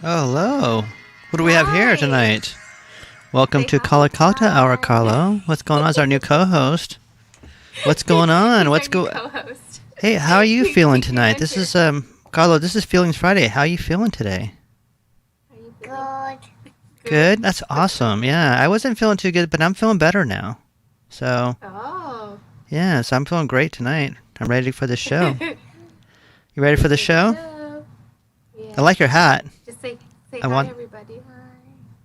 Oh, hello. Who do we have here Hi. tonight? Welcome Say to hi. Cali Cocktail Hour, Hi. Carlo. What's going on? As our new co-host. What's going on? He's What's our new go? co-host. Hey, how are you feeling You tonight? This is Carlo. This is Feelings Friday. How are you feeling today? How you feeling? Good. That's awesome. Yeah, I wasn't feeling too good, but I'm feeling better now. So Oh. yeah, so I'm feeling great tonight. I'm ready for the show. You ready for the show? Yeah. I like your hat. Just say I hi, want- everybody.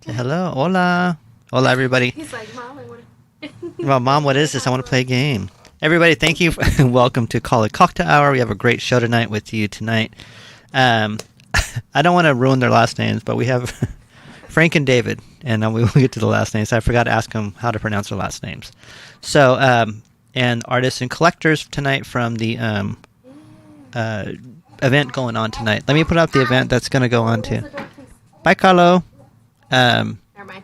Say hello. Hola. Hola, everybody. He's like, Mom, I want Well, Mom, what is this? I want to play a game. Everybody, thank you and welcome to Cali Cocktail Hour. We have a great show tonight with you tonight. I don't want to ruin their last names, but we have Frank and David, and we will get to the last names. I forgot to ask them how to pronounce their last names. So, and artists and collectors tonight from the event going on tonight. Let me put up the event that's going to go on too. Bye, Carlo. Never mind.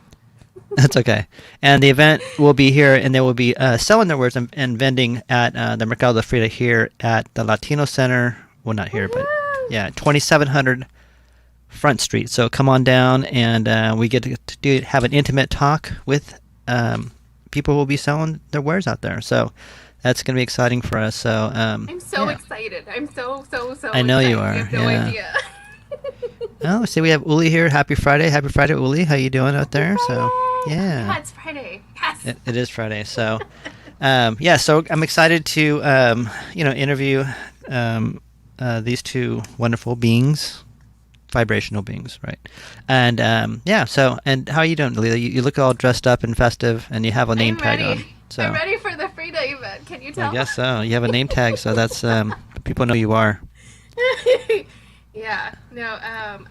That's okay. And the event will be here, and they will be selling their wares and vending at the Mercado de Frida here at the Latino Center. Well, not here, but yeah, 2700 Front Street. So come on down, and we get to have an intimate talk with people who will be selling their wares out there. So that's going to be exciting for us. So I'm so yeah. excited. I'm so I know excited. you are, You have no yeah. idea. Oh, see, we have Uli here. Happy Friday. Happy Friday, Uli. How you doing out there? So yeah. Yeah, it's Friday. Yes. It is Friday, so yeah. So I'm excited to interview these two wonderful beings, vibrational beings, right? And yeah. So and how are you doing, Lila? You look all dressed up and festive, and you have a name I'm tag ready. on. So I'm ready for the Frida event. Can you tell? I guess so. You have a name tag, so that's people know you are. Yeah, no,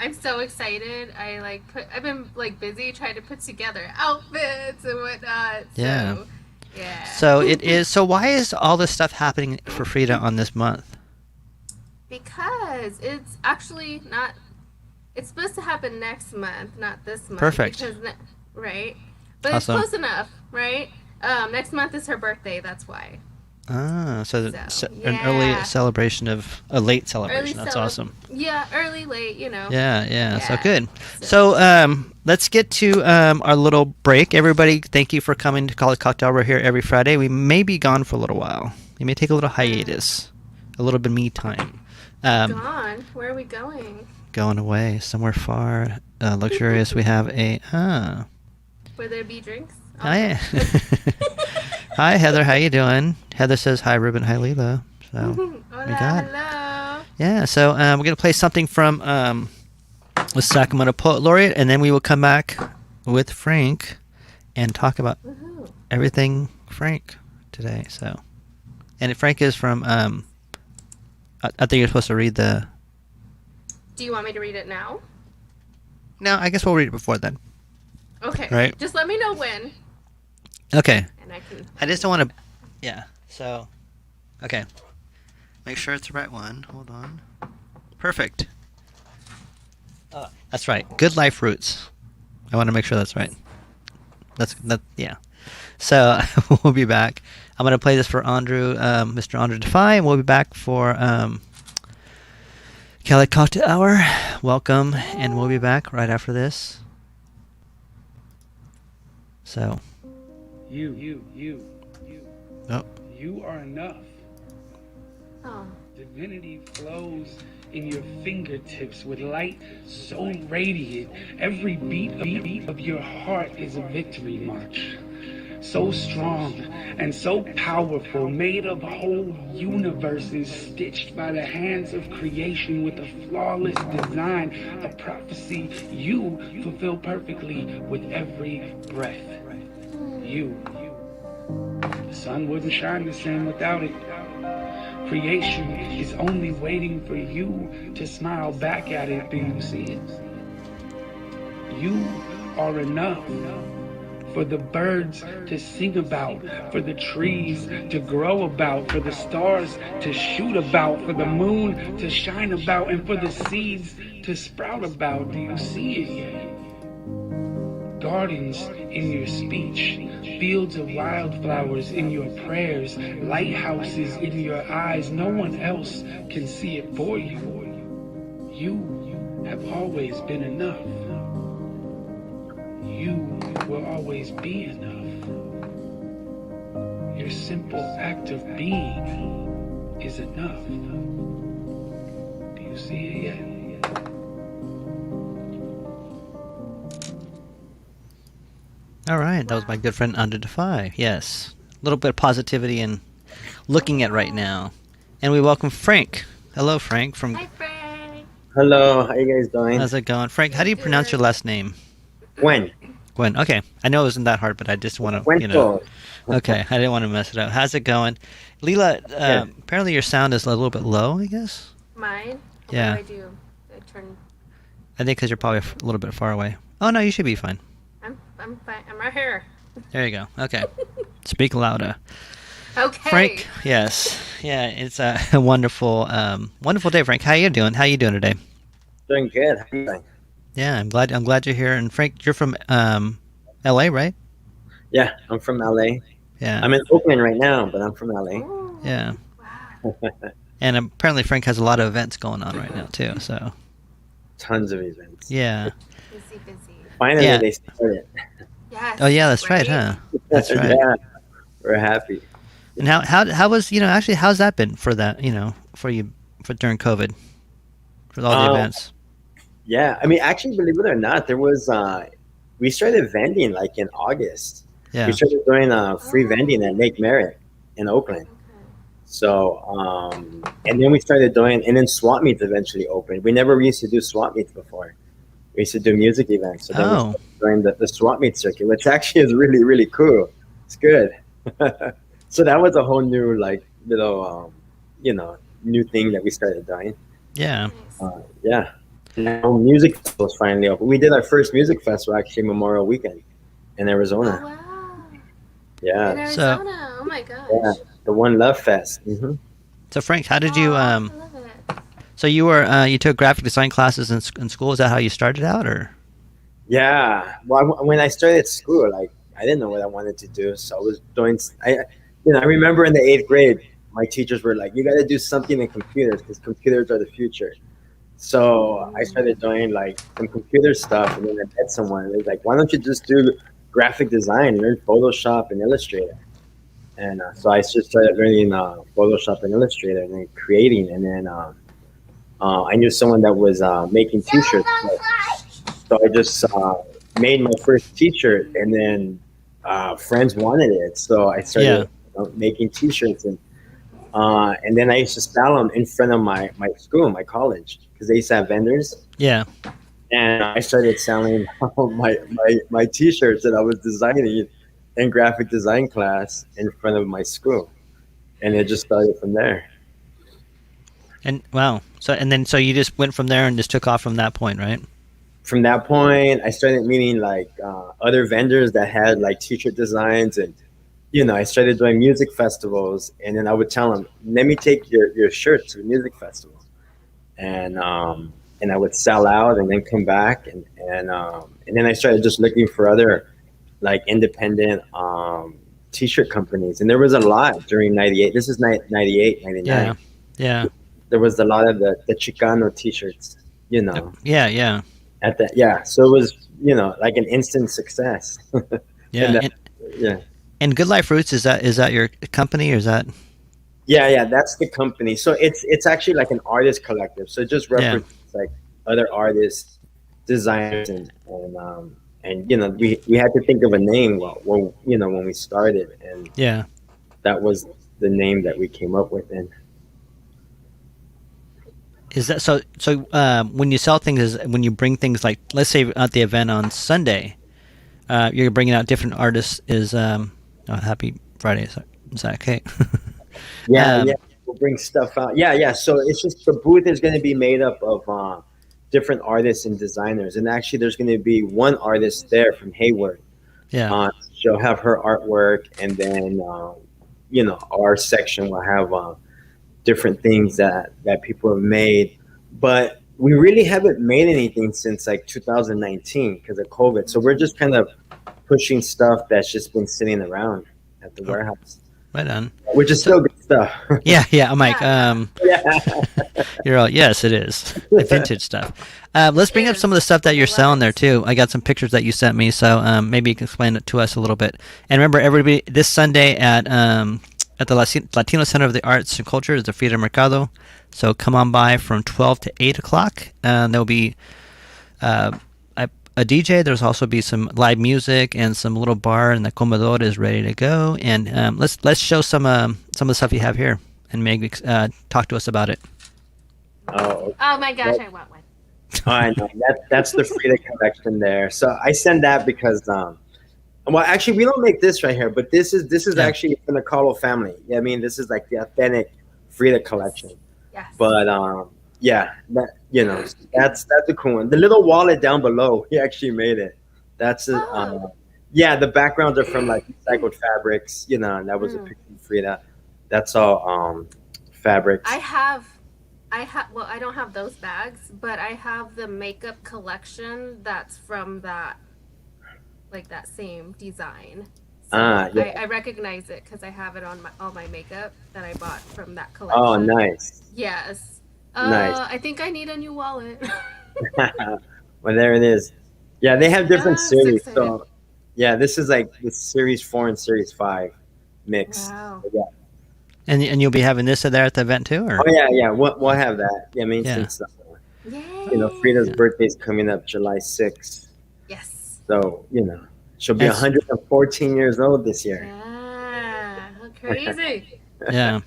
I'm so excited. I've been busy trying to put together outfits and whatnot. Yeah. So, yeah. So it is. So why is all this stuff happening for Frida on this month? Because it's actually not. It's supposed to happen next month, not this month. Perfect. Right? But Awesome. it's close enough, right? Next month is her birthday. That's why. Ah, so an yeah. early celebration of a late celebration. That's Early awesome. Yeah, early, late, Yeah. So Yeah. good. So let's get to our little break. Everybody, thank you for coming to Cali Cocktail. We're here every Friday. We may be gone for a little while. We may take a little hiatus, a little bit of me time. Gone? Where are we going? Going away somewhere far, luxurious. We have a Will there be drinks? Hi. Hi, Heather. How you doing? Heather says hi, Ruben. Hi, Lila. So Hola, we got it. hello. Yeah, so we're going to play something from the Sacramento Poet Laureate, and then we will come back with Frank and talk about Woohoo. everything Frank today. So, and Frank is from, I think you're supposed to read the... Do you want me to read it now? No, I guess we'll read it before then. Okay. Right. Just let me know when, Okay. and I can. I just don't want to... Yeah, so... Okay. Make sure it's the right one. Hold on. Perfect. That's right. Goodliferoots. I want to make sure that's right. Yeah. So we'll be back. I'm going to play this for Andrew, Mr. Andrew Defy, and we'll be back for Cali Cocktail Hour. Welcome, and we'll be back right after this. So. You. Oh. You are enough. Oh. Divinity flows in your fingertips with light so radiant. Every beat of your heart is a victory march. So strong and so powerful, made of whole universes stitched by the hands of creation with a flawless design, a prophecy you fulfill perfectly with every breath. You. The sun wouldn't shine the same without it. Creation is only waiting for you to smile back at it. Do you see it? You are enough for the birds to sing about, for the trees to grow about, for the stars to shoot about, for the moon to shine about, and for the seeds to sprout about. Do you see it yet? Gardens in your speech, fields of wildflowers in your prayers, lighthouses in your eyes. No one else can see it for you. You have always been enough. You will always be enough. Your simple act of being is enough. Do you see it yet? All right, that was my good friend Under Defy. Yes, a little bit of positivity and looking at right now, and we welcome Frank. Hello, Frank. From Hi, Frank. Hello, how you guys doing? how's it going, Frank? How do you pronounce your last name? Gwen. Gwen. Okay, I know it wasn't that hard, but I just want to, Okay, I didn't want to mess it up. How's it going, Lila? Apparently, your sound is a little bit low. I guess. Mine? Yeah. What do I do? I turn. I think because you're probably a little bit far away. Oh no, you should be fine. I'm fine. I'm right here. There you go. Okay. Speak louder. Okay. Frank, yes. Yeah, it's a wonderful wonderful day, Frank. How you doing? How you doing today? Doing good. How you doing? Yeah, I'm glad you're here. And Frank, you're from LA, right? Yeah, I'm from LA. Yeah. I'm in Oakland right now, but I'm from LA. Ooh, Yeah. wow. And apparently Frank has a lot of events going on right now too, so. Tons of events. Yeah. Busy. Finally, Yeah. they started. Yes. Oh yeah, that's right, huh? That's right. Yeah, we're happy. And how was, actually how's that been for that, for you for during COVID? For all the events? Yeah, I mean, actually, believe it or not, there was we started vending like in August. Yeah. We started doing free vending at Lake Merritt in Oakland. Okay. So, and then we started doing, and then swap meets eventually opened. We never used to do swap meets before. We used to do music events. So then we started doing the swap meet circuit, which actually is really, really cool. It's good. So that was a whole new, like, little, new thing that we started doing. Yeah. Nice. Yeah. Now music festivals finally open. We did our first music festival actually Memorial Weekend in Arizona. Oh, wow. Yeah. In Arizona. Oh my gosh. Yeah. The One Love Fest. Mm-hmm. So Frank, how did you I love it. so you were you took graphic design classes in school? Is that how you started out, or? Yeah. Well, when I started school, like, I didn't know what I wanted to do, so I was doing. I remember in the 8th grade, my teachers were like, "You got to do something in computers because computers are the future." So I started doing like some computer stuff, and then I met someone. They was like, "Why don't you just do graphic design, learn Photoshop and Illustrator?" And so I just started learning Photoshop and Illustrator and then creating. And then I knew someone that was making T-shirts. So I just made my first T-shirt, and then friends wanted it. So I started making T-shirts. And then I used to sell them in front of my school, my college, because they used to have vendors. Yeah. And I started selling my T-shirts that I was designing in graphic design class in front of my school, and it just started from there. And wow. So you just went from there and just took off from that point, right? From that point, I started meeting like other vendors that had like T-shirt designs, and I started doing music festivals, and then I would tell them, "Let me take your shirt to a music festival," and I would sell out and then come back, and then I started just looking for other like independent T-shirt companies, and there was a lot during '98. This is 98, 99. Yeah. There was a lot of the Chicano T-shirts, Yeah. at that. So it was like an instant success. Yeah. Yeah. And Goodliferoots, is that your company, or is that? Yeah, that's the company. So it's actually like an artist collective. So it just represents like other artists, designers, and we had to think of a name when we started, and that was the name that we came up with. And is that so? When you sell things, when you bring things, like, let's say at the event on Sunday, you're bringing out different artists. Happy Friday, Zach. Hey. Yeah, we'll bring stuff out. Yeah. So it's just the booth is going to be made up of different artists and designers, and actually there's going to be one artist there from Hayward. Yeah. She'll have her artwork, and then our section will have different things that people have made, but we really haven't made anything since like 2019 because of COVID. So we're just kind of pushing stuff that's just been sitting around at the warehouse. Right on. which is still good stuff. Yeah. I'm like, Yeah. you're all, yes, it is. The vintage stuff. Let's bring up some of the stuff that you're selling there too. I got some pictures that you sent me, so maybe you can explain it to us a little bit. And remember, everybody, this Sunday at the Latino Center of the Arts and Culture is the Frida Mercado. So come on by from 12 to 8 o'clock. There'll be a DJ. There's also be some live music and some little bar, and the comedor is ready to go. And let's show some of the stuff you have here, and maybe talk to us about it. Oh, my gosh, I want one. I know that's the Frida collection there. So I send that because well, actually we don't make this right here, but this is actually from the Carlo family. Yeah, I mean this is like the authentic Frida collection. Yes. But yeah, that that's the cool one. The little wallet down below, he actually made it. That's yeah, the backgrounds are from like recycled fabrics, and that was a picture of Frida. That's all fabrics. Well, I don't have those bags, but I have the makeup collection that's from that same design. So yeah. I recognize it because I have it on all my makeup that I bought from that collection. Oh, nice. Yes. Nice. I think I need a new wallet. Well, there it is. Yeah, they have different series. So So, yeah, this is like the Series 4 and Series 5 mix. Wow. Yeah. And you'll be having this there at the event too, or? Oh, yeah. We'll have that. Yeah, I mean, since Yay. Frida's birthday's coming up July 6th. Yes. So, she'll be 114 years old this year. Yeah. How crazy. Yeah.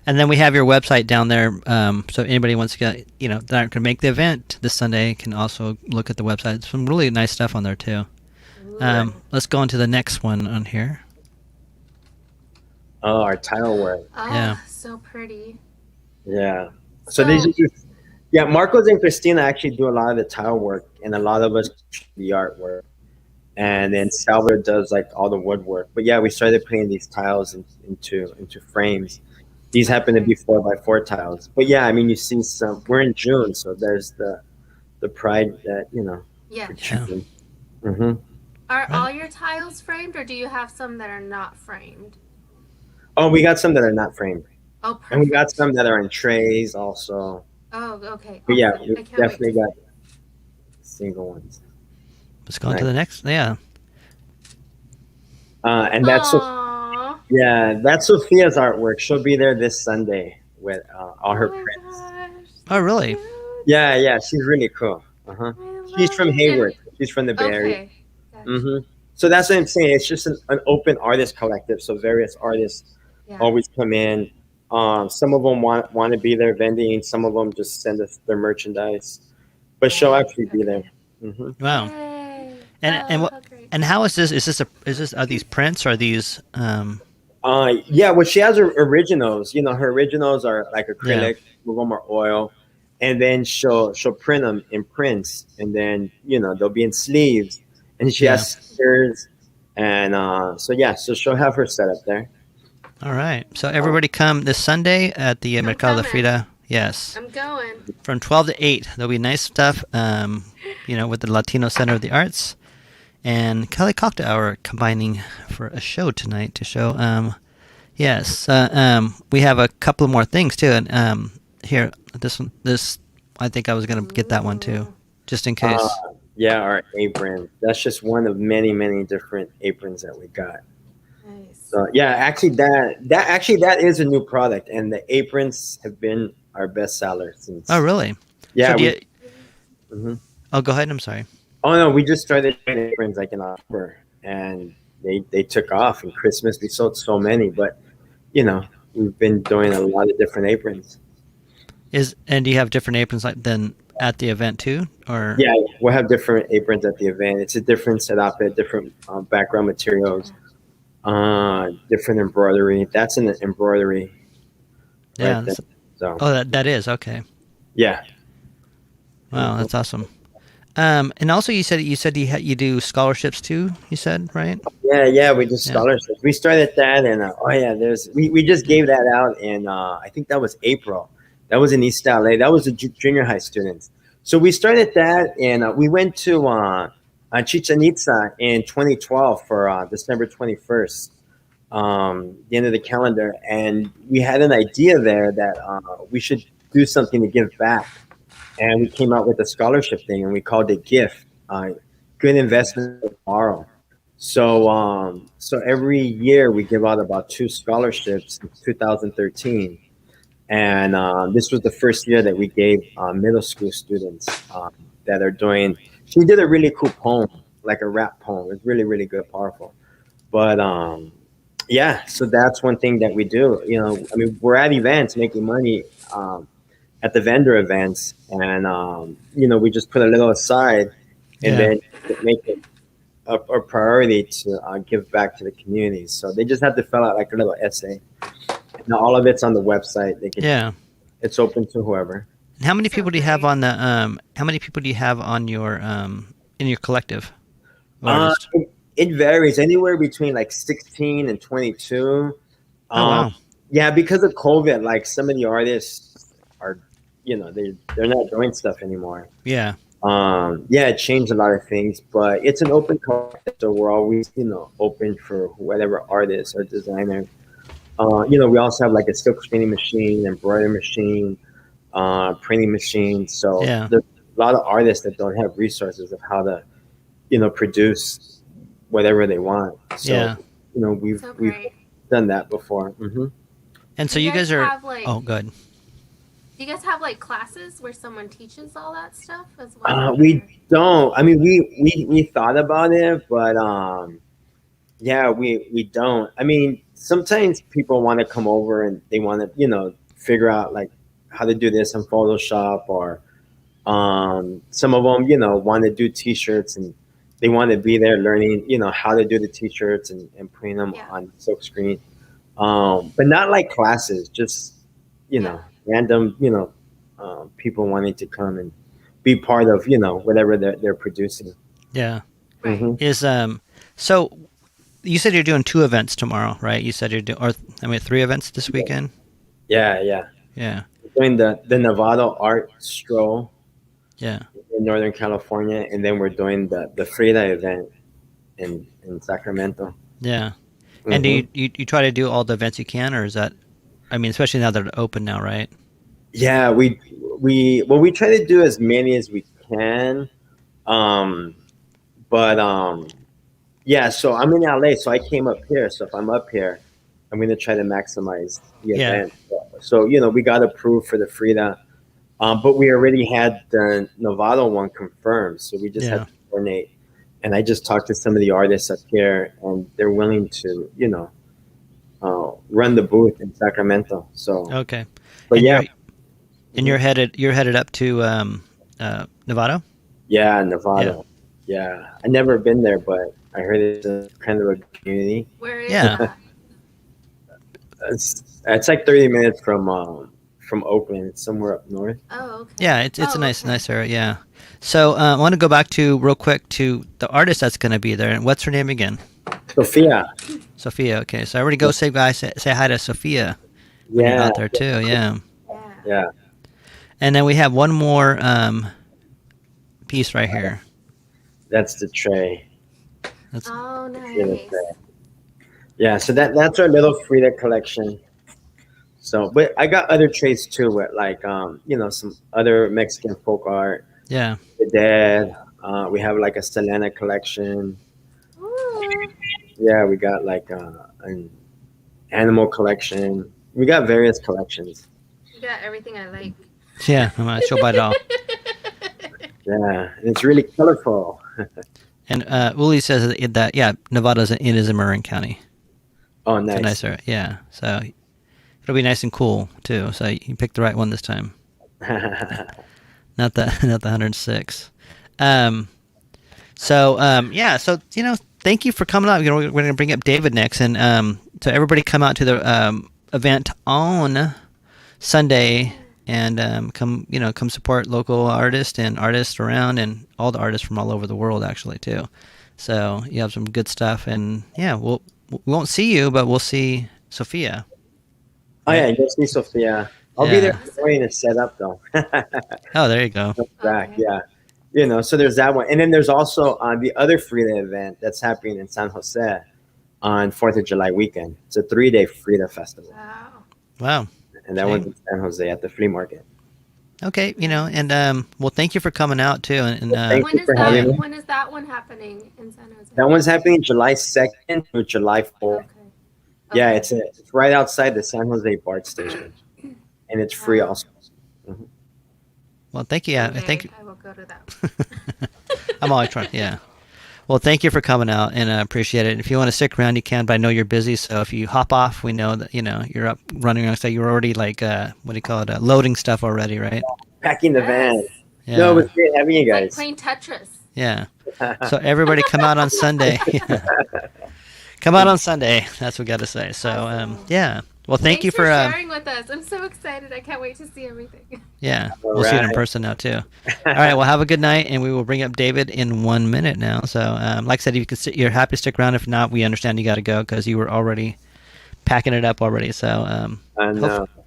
And then we have your website down there, so anybody wants to get, that can make the event this Sunday can also look at the website. Some really nice stuff on there too. Let's go on to the next one on here. Oh, our tile work. Oh, Yeah. So pretty. Yeah. So these are just, Marcos and Christina actually do a lot of the tile work, and a lot of us do the artwork. And then Salvador does like all the woodwork. But yeah, we started putting these tiles into frames. These happen to be 4x4 tiles. But yeah, I mean, you see some. We're in June, so there's the pride that Yeah. Mm-hmm. Are all your tiles framed, or do you have some that are not framed? Oh, we got some that are not framed, Oh, perfect. and we got some that are in trays also. Oh, okay. But yeah, Awesome. we I can't definitely wait. got single ones. Let's go on to the next. Yeah. And that's Aww. that's Sophia's artwork. She'll be there this Sunday with all her my prints. gosh. Oh, really? Cute. Yeah, she's really cool. Uh-huh. She's from Hayward. She's from the Bay Area. Okay. Gotcha. Mm-hmm. So that's what I'm saying. It's just an open artist collective. So various artists Yeah. always come in. Some of them want to be there vending. Some of them just send us their merchandise. But she'll actually be there. Mm-hmm. Wow. Yay. And what? How great. And how is this? Is this? Are these prints? Or are these? Yeah, well, she has her originals. Her originals are like acrylic. Some of them are oil. And then she'll print them in prints. And then, they'll be in sleeves. And she has stickers. And so she'll have her set up there. All right. So everybody come this Sunday at the Mercado de coming. Frida. Yes. I'm going. From 12 to 8. There'll be nice stuff, with the Latino Center of the Arts and Cali Cocktail Hour combining for a show tonight to show. We have a couple more things too. And here, this, I think I was going to get that one too, just in case. Yeah, our apron. That's just one of many, many different aprons that we got. Nice. So yeah, actually that is a new product, and the aprons have been our best seller since. Oh, really? Yeah. So Oh, go ahead. I'm sorry. Oh no, we just started doing aprons like in October, and they took off. And Christmas we sold so many, but we've been doing a lot of different aprons. And do you have different aprons than at the event too, or? Yeah, we'll have different aprons at the event. It's a different setup, different background materials, different embroidery. That's an embroidery. Yeah. Right. So. Oh, that is okay. Yeah. Wow, that's awesome. And also, you said you do scholarships too. You said, right? Yeah, we do scholarships. We started that, and we just gave that out in I think that was April. That was in East LA. That was the junior high students. So we started that, and we went to Chichen Itza in 2012 for December 21st. the end of the calendar, and we had an idea there that we should do something to give back, and we came out with a scholarship thing, and we called it GIFT, Good Investment for Tomorrow. So every year we give out about 2 scholarships since 2013, and this was the first year that we gave middle school students that are doing. She did a really cool poem, like a rap poem. It's really, really good, powerful. But yeah, so that's one thing that we do. I mean, we're at events making money at the vendor events, and we just put a little aside, and Yeah. then make it a priority to give back to the community. So they just have to fill out like a little essay. Now all of it's on the website. They can. Yeah. It's open to whoever. And how many people do you have great. on the how many people do you have on your in your collective? of Uh, artists? it varies anywhere between like 16 and 22. Oh wow. Yeah, because of COVID, like some of the artists are, they're not doing stuff anymore. Yeah. Yeah, it changed a lot of things, but it's an open concept, so we're always, open for whatever artist or designer. We also have like a silk screening machine, embroidery machine, printing machine. So Yeah. there's a lot of artists that don't have resources of how to, produce whatever they want. So, Yeah. we've So we've great. done that before. And so Do you guys are have like? oh good. Do you guys have like classes where someone teaches all that stuff as well? We don't. I mean, we thought about it, but yeah, we don't. I mean, sometimes people want to come over and they want to, figure out like how to do this on Photoshop, or some of them, want to do T-shirts, and they want to be there learning, how to do the T-shirts and putting them Yeah. on silk screen. But not like classes, just Yeah. random, people wanting to come and be part of, whatever they're producing. Yeah. Right. Mhm. Is so you said you're doing 2 events tomorrow, right? You said you're doing, or I mean 3 events this weekend. Yeah, yeah. Yeah. Doing the Nevada Art Stroll Yeah. in Northern California, and then we're doing the Frida event in Sacramento. Yeah. And do Mhm. you try to do all the events you can, or is that, I mean, especially now that they're open now, right? Yeah, we try to do as many as we can, um, but yeah. So I'm in LA, so I came up here. So if I'm up here, I'm gonna try to maximize the Yeah. event. So we got approved for the Frida, but we already had the Novato one confirmed, so we just Yeah. had to coordinate. And I just talked to some of the artists up here, and they're willing to, run the booth in Sacramento. So, Okay. but And yeah, you're headed up to Nevada? yeah, Nevada. Yeah, I never been there, but I heard it's a kind of a community. Where is Yeah. that? It's like 30 minutes from Oakland. It's somewhere up north. Oh, okay. Yeah, it's a Oh, nice okay. nice area. Yeah. So I want to go back to real quick to the artist that's going to be there. And what's her name again? Sophia. Sophia. Okay, so everybody go say hi to Sophia when you're Yeah, out there too. Yeah. Yeah. yeah. And then we have one more piece right here. That's the tray. That's Oh, Yeah, nice. that's right. Yeah, so that's our little Frida collection. So, but I got other trays too, with like some other Mexican folk art. yeah. The Dead. We have like a Selena collection. Ooh. Yeah, we got like an animal collection. We got various collections. You got everything I like. Yeah, she'll buy it all. Yeah, and it's really colorful. And Uli says that yeah, Nevada's it is in Marin County. Oh, It's a nice. nice area. Yeah, so it'll be nice and cool too. So you picked the right one this time. Not the 106. Yeah. So thank you for coming out. We're going to bring up David next, and so everybody come out to the event on Sunday, and come support local artists and artists around, and all the artists from all over the world actually too. So you have some good stuff, and yeah, we won't see you, but we'll see Sophia. Oh yeah, you'll see Sophia. I'll be Yeah. there waiting to set up though. Oh, there you go. Back, Okay. yeah. So there's that one, and then there's also the other Frida event that's happening in San Jose. on 4th of July weekend. It's a 3-day Frida festival, Wow. Wow. and that Okay. one's in San Jose at the flea market. Okay, and well, thank you for coming out too. And Thank When you is for having that? me. When is that one happening in San Jose? That one's happening July 2nd through July 4th. Okay. Yeah, Okay. it's right outside the San Jose BART station, and it's free Wow. also. well, thank you. Yeah, Someday thank you. I will go to that. I'm always trying. Yeah. Well, thank you for coming out, and I appreciate it. If you want to stick around, you can, but I know you're busy. So if you hop off, we know that you're up running around. So you're already like what do you call it? Loading stuff already, right? Packing the van. Yes. Yeah. No, it was great having you It's like guys. playing Tetris. Yeah. So everybody come out on Sunday. Come out on Sunday. That's what we got to say. So Awesome. yeah. Well, thank Thanks you for sharing with us. I'm so excited. I can't wait to see everything. yeah. All We'll see it in right. person now too. All right. Well, have a good night, and we will bring up David in 1 minute now. So like I said, if you can you're happy to stick around. If not, we understand you got to go because you were already packing it up already. So And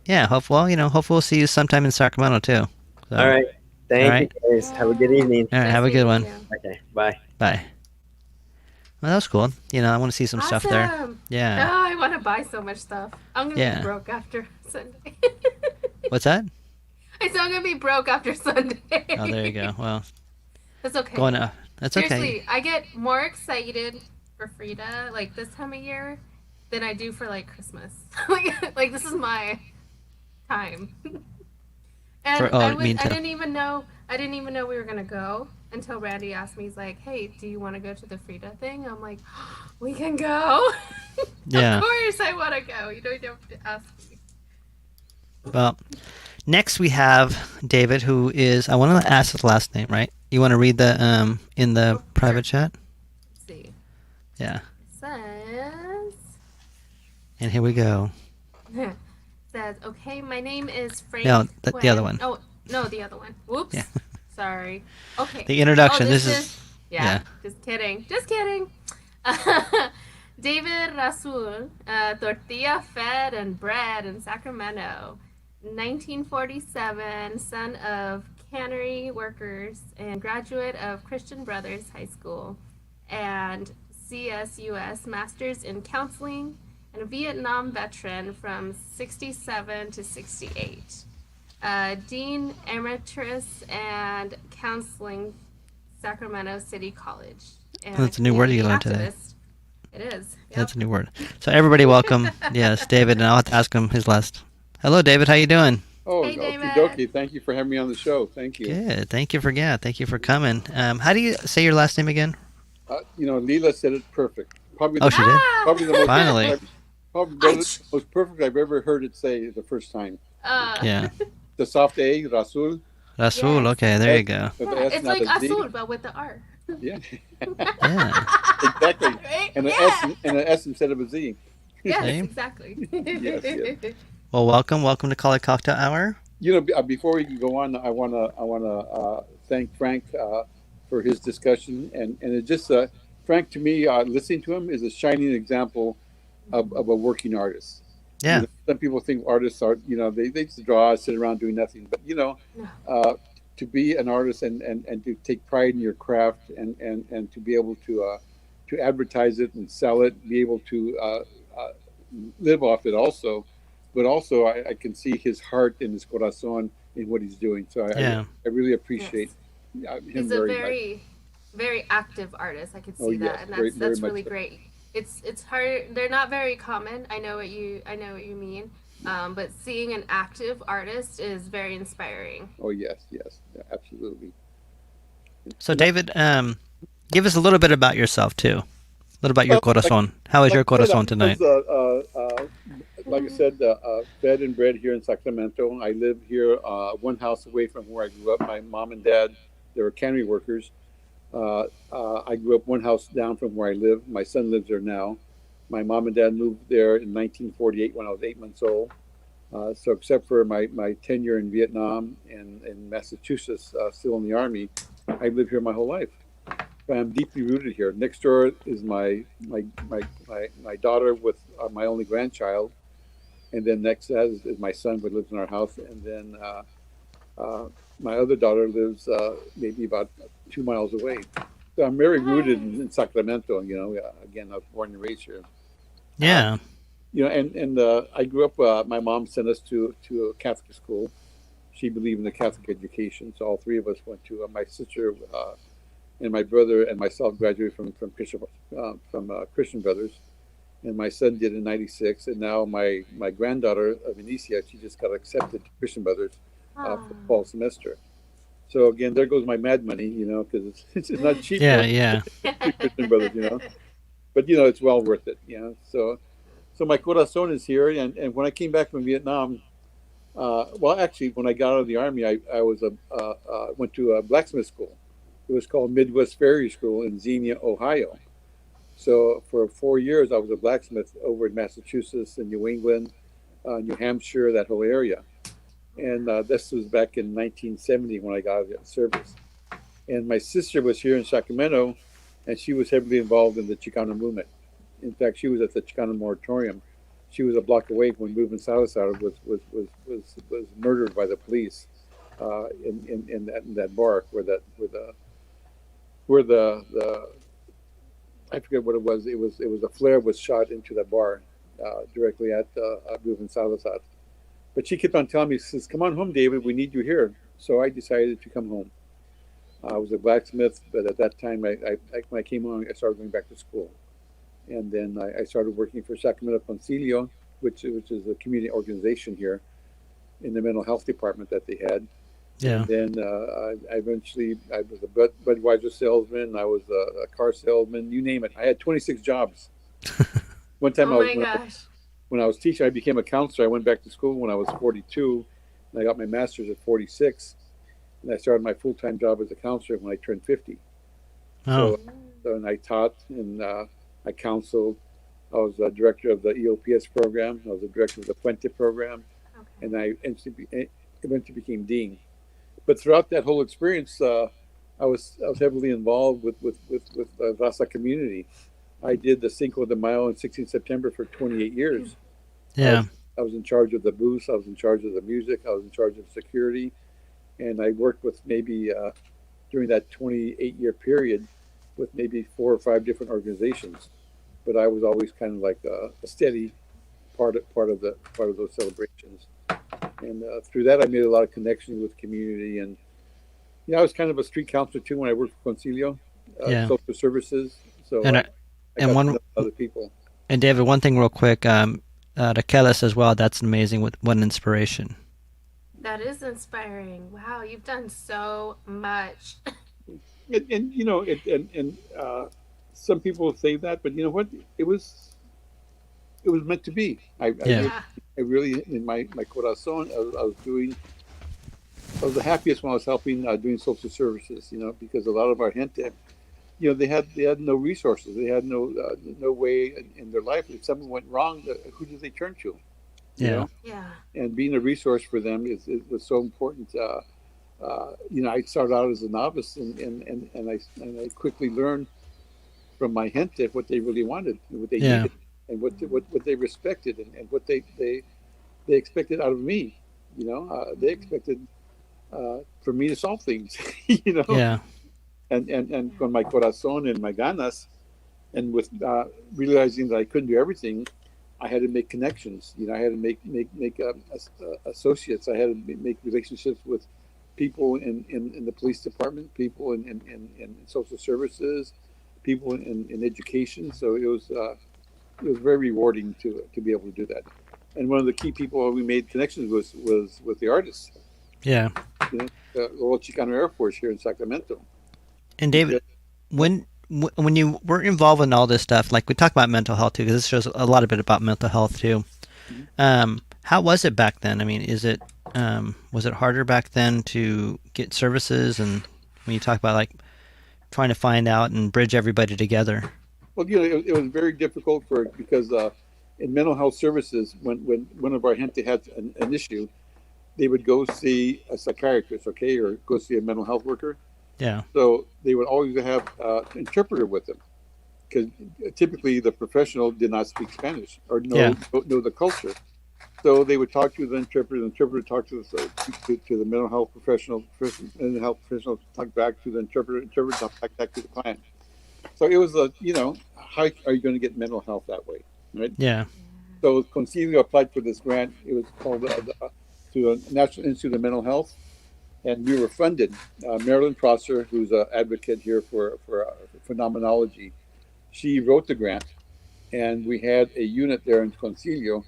yeah. Hopefully we'll see you sometime in Sacramento too. So, all right, thank All right. you guys. Have a good evening. All right. Have a good one. Nice meeting Okay, bye. Bye. Well, that was cool. I want to see some you. stuff there. Awesome. Yeah. Oh, I want to buy so much stuff. I'm gonna Yeah. be broke after Sunday. What's that? I said I'm gonna be broke after Sunday. Oh, there you go. Well, That's okay. going up. That's Seriously, okay. I get more excited for Frida like this time of year than I do for like Christmas. like this is my time. And For- oh, I me too. didn't even know we were gonna go until Randy asked me. He's like, "Hey, do you want to go to the Frida thing?" I'm like, "We can go." Yeah. Of course, I want to go. You don't have to ask me. Well, next we have David, who is. I want to ask his last name, right? You want to read the in the Oh, private sure. chat? Let's see. Yeah. It says. And here we go. Says, okay, my name is Frank. No, the Cuen." other one. Oh, no, the other one. Whoops. Yeah. Sorry. Okay. The introduction. Oh, This is. Yeah, yeah. Just kidding. Just kidding. David Rasul, tortilla fed and bred in Sacramento. 1947, son of cannery workers and graduate of Christian Brothers High School and CSUS Masters in Counseling, and a Vietnam veteran from 67 to 68. Dean Emeritus and Counseling, Sacramento City College. And That's a new word you learned community today. activist. It is. Yep. That's a new word. So everybody, welcome. Yes, David, and I'll have to ask him his last. Hello, David. How you doing? Oh, Hey, okie David. dokie. Thank you for having me on the show. Thank you. Good. Thank you for coming. How do you say your last name again? Lila said it perfect. Probably Oh, the, she did. probably the most Finally. probably the most perfect I've ever heard it say the first time. Yeah. The soft A, Rasul. Rasul. Yes. Okay, there you go. With the Yeah, S, it's not like the Z. azul, but with the R. Yeah, Yeah. exactly. Right? And an Yeah. S and an S instead of a Z. Yes, Same. exactly. Yes. Well, welcome to Cali Cocktail Hour. Before we can go on, I wanna thank Frank for his discussion, and it just Frank, to me, listening to him is a shining example of a working artist. Yeah. Some people think artists are, they just draw, sit around doing nothing. But to be an artist and to take pride in your craft and to be able to advertise it and sell it, be able to live off it also. But also, I can see his heart and his corazón in what he's doing. So Yeah. I really appreciate him He's a very much. very, very active artist. I could see Oh, that, yes, and very that's much really so. great. It's hard. They're not very common. I know what you mean. But seeing an active artist is very inspiring. Oh yes, yeah, absolutely. So, David, give us a little bit about yourself too. A little about your corazón. How is your corazón tonight? Like I said, fed and bred here in Sacramento. I live here one house away from where I grew up. My mom and dad, they were cannery workers. I grew up one house down from where I live. My son lives there now. My mom and dad moved there in 1948 when I was 8 months old. So except for my tenure in Vietnam and in Massachusetts, still in the Army, I've lived here my whole life. I'm deeply rooted here. Next door is my daughter with my only grandchild. And then next is my son, who lives in our house. And then my other daughter lives maybe about 2 miles away. So I'm very rooted in Sacramento. Again, I was born and raised here. Yeah. I grew up. My mom sent us to a Catholic school. She believed in the Catholic education, so all three of us went to. My sister and my brother and myself graduated from Christian Brothers, and my son did in '96. And now my granddaughter Vinicia, she just got accepted to Christian Brothers for the fall semester. So again, there goes my mad money, because it's not cheap Yeah. for Yeah. Christian Brothers, but it's well worth it, So my corazon is here, and when I came back from Vietnam, well, actually, when I got out of the army, I went to a blacksmith school. It was called Midwest Ferry School in Xenia, Ohio. So for 4 years, I was a blacksmith over in Massachusetts and New England, New Hampshire, that whole area. And this was back in 1970 when I got out of the service. And my sister was here in Sacramento, and she was heavily involved in the Chicano movement. In fact, she was at the Chicano moratorium. She was a block away when Movement Salazar was murdered by the police in that bar where the I forget what it was. It was a flare was shot into the bar directly at Movement Salazar. But she kept on telling me, she says, "Come on home, David. We need you here." So I decided to come home. I was a blacksmith, but at that time, when I came home, I started going back to school. And then I started working for Sacramento Concilio, which is a community organization here in the mental health department that they had. Yeah. And then I was a Budweiser salesman. I was a car salesman, you name it. I had 26 jobs. One time Oh my gosh. when I was teaching, I became a counselor. I went back to school when I was 42, and I got my master's at 46. And I started my full-time job as a counselor when I turned 50. Oh. So and I taught and I counseled. I was the director of the EOPS program. I was the director of the Puente program, and I eventually became dean. But throughout that whole experience, I was heavily involved with the Raza community. I did the Cinco de Mayo and 16 September for 28 years. Yeah. I was in charge of the booths. I was in charge of the music. I was in charge of security, and I worked with maybe during that 28-year period with maybe 4 or 5 different organizations. But I was always kind of like a steady part of those celebrations. And through that, I made a lot of connections with the community. And I was kind of a street counselor too when I worked for Concilio, social services. So I got to know other people. And David, one thing real quick, Raquel as well. That's amazing. What an inspiration. That is inspiring. Wow, you've done so much. And some people say that, but you know what? It was meant to be. I really, in my corazon, I was the happiest when I was helping doing social services. Because a lot of our gente, they had no resources. They had no way in their life. If something went wrong, who did they turn to? Yeah. And being a resource for them was so important. I started out as a novice, and I quickly learned from my gente what they really wanted, and what they needed, and what they respected, and what they expected out of me. They expected for me to solve things. Yeah. And con my corazon and my ganas, and with realizing that I couldn't do everything, I had to make connections. I had to make associates. I had to make relationships with people in the police department, people in social services, people in education. So it was very rewarding to be able to do that. And one of the key people we made connections was with the artists. Yeah. The Royal Chicano Air Force here in Sacramento. And David, when you were involved in all this stuff, like we talk about mental health too, because this shows a lot of bit about mental health too. How was it back then? I mean, was it harder back then to get services? And when you talk about like trying to find out and bridge everybody together. Well, it was very difficult because in mental health services, when one of our gente had an issue, they would go see a psychiatrist, or go see a mental health worker. Yeah. So they would always have an interpreter with them, because typically the professional did not speak Spanish or know the culture. So they would talk to the interpreter. The interpreter talked to the mental health professional. Mental health professional talked back to the interpreter. Interpreter talked back to the client. So it was how are you going to get mental health that way? right? Yeah. So Concilio applied for this grant. It was called to the National Institute of Mental Health, and we were funded. Marilyn Prosser, who's an advocate here for phenomenology, she wrote the grant, and we had a unit there in Concilio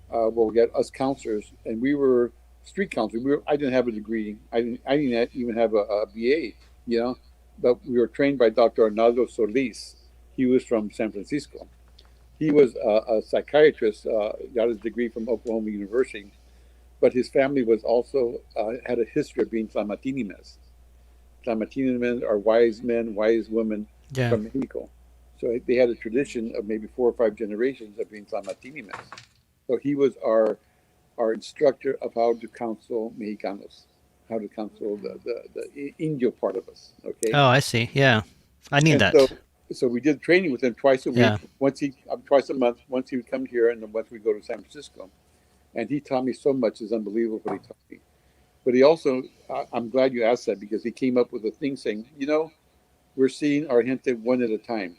where we had us counselors, and we were street counselors. I didn't have a degree. I didn't even have a BA, you know, but we were trained by Dr. Arnaldo Solis. He was from San Francisco. He was a psychiatrist, got his degree from Oklahoma University, but his family was also had a history of being Tlamatinimes. Tlamatinimes are wise men, wise women Yeah. from Mexico. So they had a tradition of maybe 4 or 5 generations of being Tlamatinimes. So he was our instructor of how to counsel Mexicanos, how to counsel the Indio part of us. Okay. Oh, I see. Yeah. I need And that. so we did training with him twice a week. Yeah. Twice a month. Once he would come here, and then once we go to San Francisco. And he taught me so much. It's unbelievable what he taught me. But he also, I'm glad you asked that, because he came up with a thing saying, we're seeing our gente one at a time.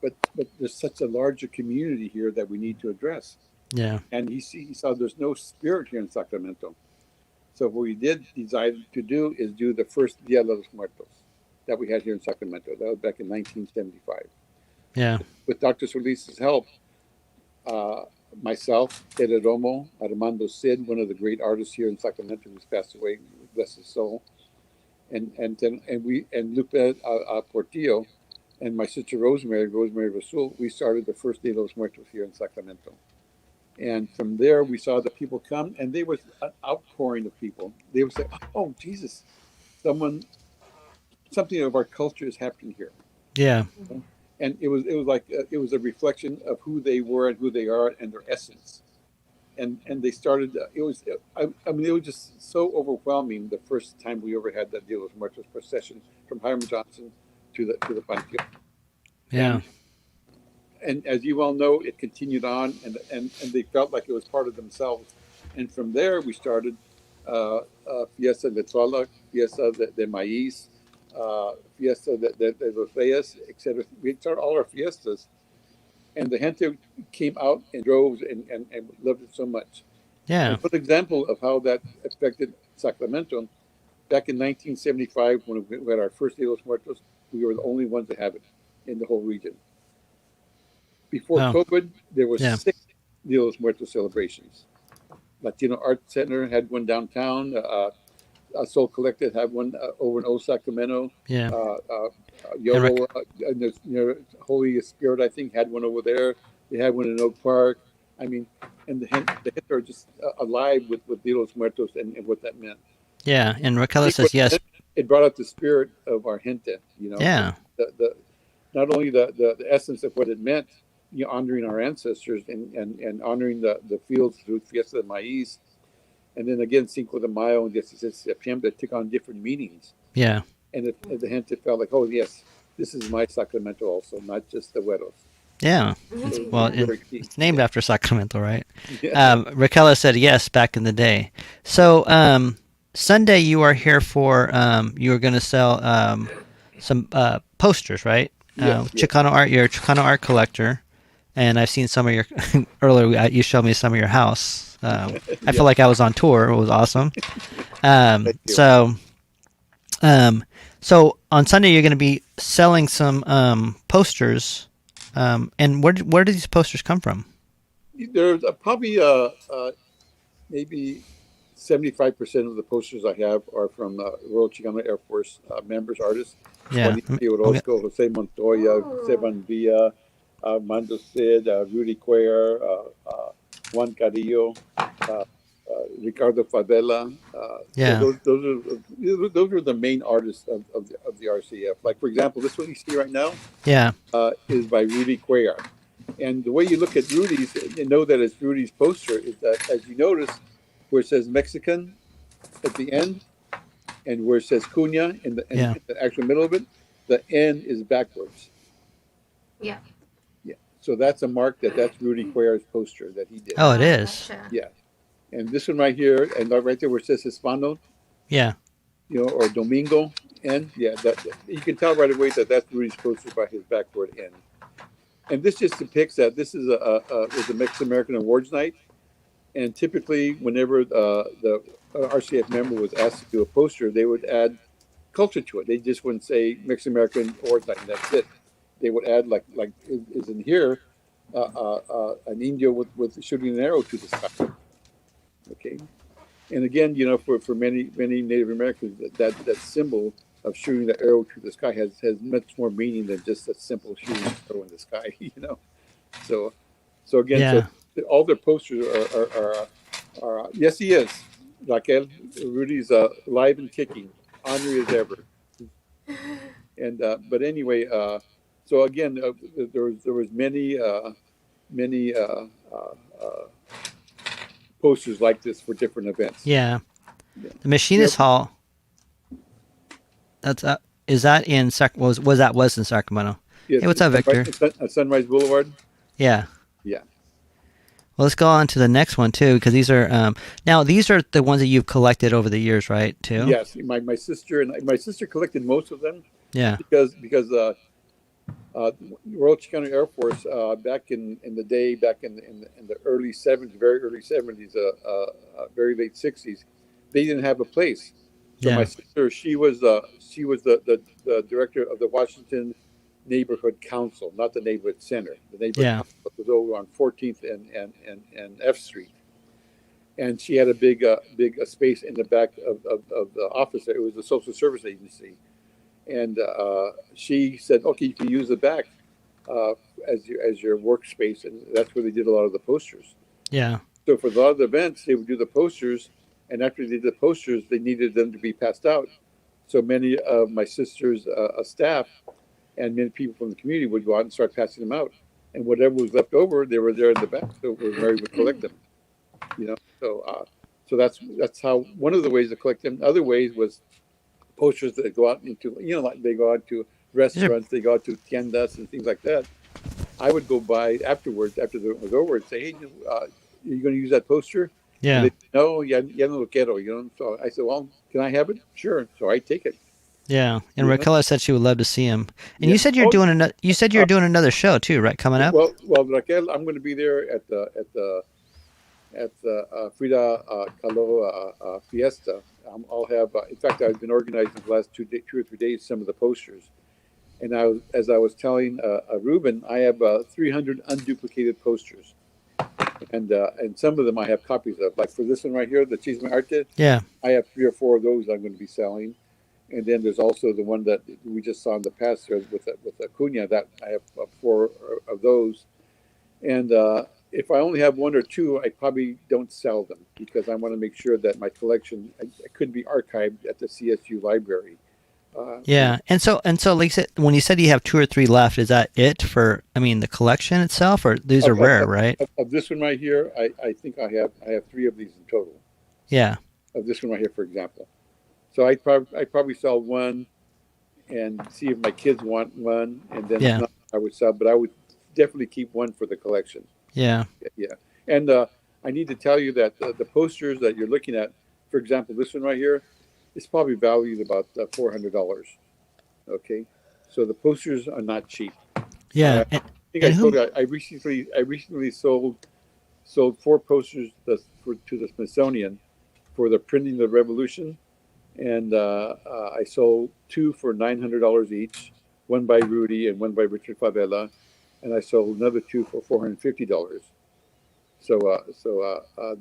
But there's such a larger community here that we need to address. Yeah. And he saw there's no spirit here in Sacramento. So what we did decide to do is do the first Dia de los Muertos that we had here in Sacramento. That was back in 1975. Yeah. With Dr. Solis's help, myself, Ted Romo, Armando Cid, one of the great artists here in Sacramento who's passed away, bless his soul, and Lupe Portillo, and my sister Rosemary Rasul, we started the first Dia de los Muertos here in Sacramento. And from there, we saw the people come, and there was an outpouring of people. They would say, "Oh, Jesus, something of our culture is happening here." Yeah. And it was like it was a reflection of who they were and who they are and their essence. And they started. It was just so overwhelming the first time we ever had that Dia de los Muertos procession from Hiram Johnson to the Panteon. Yeah. And as you all know, it continued on, and they felt like it was part of themselves. And from there, we started Fiesta de Tlaloc, Fiesta de Maíz, Fiesta de los Reyes, etc. We started all our fiestas, and the gente came out in droves and loved it so much. Yeah. And for example of how that affected Sacramento, back in 1975, when we had our first Dia de los Muertos, we were the only ones to have it in the whole region. Before COVID, there were 6 Dia de los Muertos celebrations. Latino Art Center had one downtown. Soul Collective had one over in Old Sacramento. Yeah. Yolo, Holy Spirit, I think, had one over there. They had one in Oak Park. I mean, and the gente are just alive with Dia de los Muertos and what that meant. Yeah, and Raquel says yes. It brought out the spirit of our gente. Yeah. The not only the essence of what it meant, honoring our ancestors and honoring the fields through Fiesta de Maíz, and then again Cinco de Mayo and 16 de Septiembre took on different meanings. Yeah. And the gente felt like, oh yes, this is my Sacramento also, not just the Güeros. Yeah. Well, it's named after Sacramento, right? Yeah. Raquel said yes back in the day. So Sunday you are here for you are going to sell some posters, right? Yes. Chicano art. You're a Chicano art collector. And I've seen some of your earlier. You showed me some of your house. I feel like I was on tour. It was awesome. So on Sunday you're going to be selling some posters. And where do these posters come from? There's probably maybe 75% of the posters I have are from Royal Chicano Air Force members, artists. Yeah. Juanito Orozco, Jose Montoya, Sevan Villa, Armando Cid, Rudy Cuellar, Juan Carrillo, Ricardo Favela. Yeah. So those are the main artists of the RCF. Like, for example, this one you see right now is by Rudy Cuellar. And the way you look at Rudy's and know that it's Rudy's poster is that, as you notice, where it says Mexican at the end and where it says Cuna in the actual middle of it, the N is backwards. Yeah. Yeah. So that's a mark that's Rudy Cuellar's poster that he did. Oh, it is. Gotcha. Yeah. And this one right here, and right there where it says Hispano, Yeah. or Domingo, N, that you can tell right away that that's Rudy's poster by his backward N. And this just depicts that this is was a Mexican American Awards night, and typically whenever the RCF member was asked to do a poster, they would add culture to it. They just wouldn't say Mexican American Awards night and that's it. They would add like is in here an Indio with shooting an arrow to the sky. Okay, and again, for many Native Americans, that symbol of shooting the arrow to the sky has much more meaning than just a simple shooting an arrow in the sky. So again, Yeah. so all their posters are yes, he is. Raquel, Rudy's alive and kicking, ornery as ever. And but anyway, so again, there was many posters like this for different events. Yeah. Yeah. The Machinist Hall. That's is that in was in Sacramento? Yes, Hey, what's up, Victor? Sunrise Boulevard. Yeah. Yeah. Well, let's go on to the next one too, because these are now these are the ones that you've collected over the years, right? Too. Yes, my sister collected most of them. Yeah. Because Royal Chicano Air Force back in the day, back in the early 70s, very early 70s, very late 60s, they didn't have a place. So Yeah. my sister, she was the director of the Washington Neighborhood Council, not the Neighborhood Center. The Neighborhood Yeah. Council was over on 14th and F Street, and she had a big space in the back of the office. It was a social service agency. And she said, "Okay, you can use the back as your workspace," and that's where they did a lot of the posters. Yeah. So for a lot of the events, they would do the posters, and after they did the posters, they needed them to be passed out. So many of my sister's staff and many people from the community would go out and start passing them out, and whatever was left over, they were there in the back, so Mary would collect them. So that's how one of the ways to collect them. Other ways was posters that go out into, like they go out to restaurants, they go out to tiendas and things like that. I would go by afterwards, after the event was over, and say, "Hey, are you going to use that poster?" Yeah. And they, no, ya no lo quiero, So I said, "Well, can I have it?" Sure. So I take it. Yeah. And Raquel said she would love to see him. And Yeah. you said you're doing another. You said you're doing another show too, right? Coming up. Well, Raquel, I'm going to be there at the Frida Kahlo Fiesta. I'll have. In fact, I've been organizing the last 2 or 3 days some of the posters, and as I was telling Ruben, I have 300 unduplicated posters, and some of them I have copies of. Like for this one right here, the Chisme Arte. Yeah. I have 3 or 4 of those I'm going to be selling, and then there's also the one that we just saw in the past here with Cuen. That I have 4 of those, and. If I only have 1 or 2, I probably don't sell them because I want to make sure that my collection could be archived at the CSU library. Yeah, and so like when you said you have 2 or 3 left, is that it for? I mean, the collection itself, or these are rare, right? Of this one right here, I think I have 3 of these in total. Yeah. Of this one right here, for example. So I probably sell 1, and see if my kids want 1, and then if not, I would sell. But I would definitely keep 1 for the collection. Yeah. Yeah. And I need to tell you that the posters that you're looking at, for example, this one right here, is probably valued about $400. Okay. So the posters are not cheap. Yeah. I think I told you, I recently sold 4 posters to the Smithsonian for the Printing of the Revolution. And I sold 2 for $900 each, 1 by Rudy and 1 by Richard Favela. And I sold another 2 for $450. So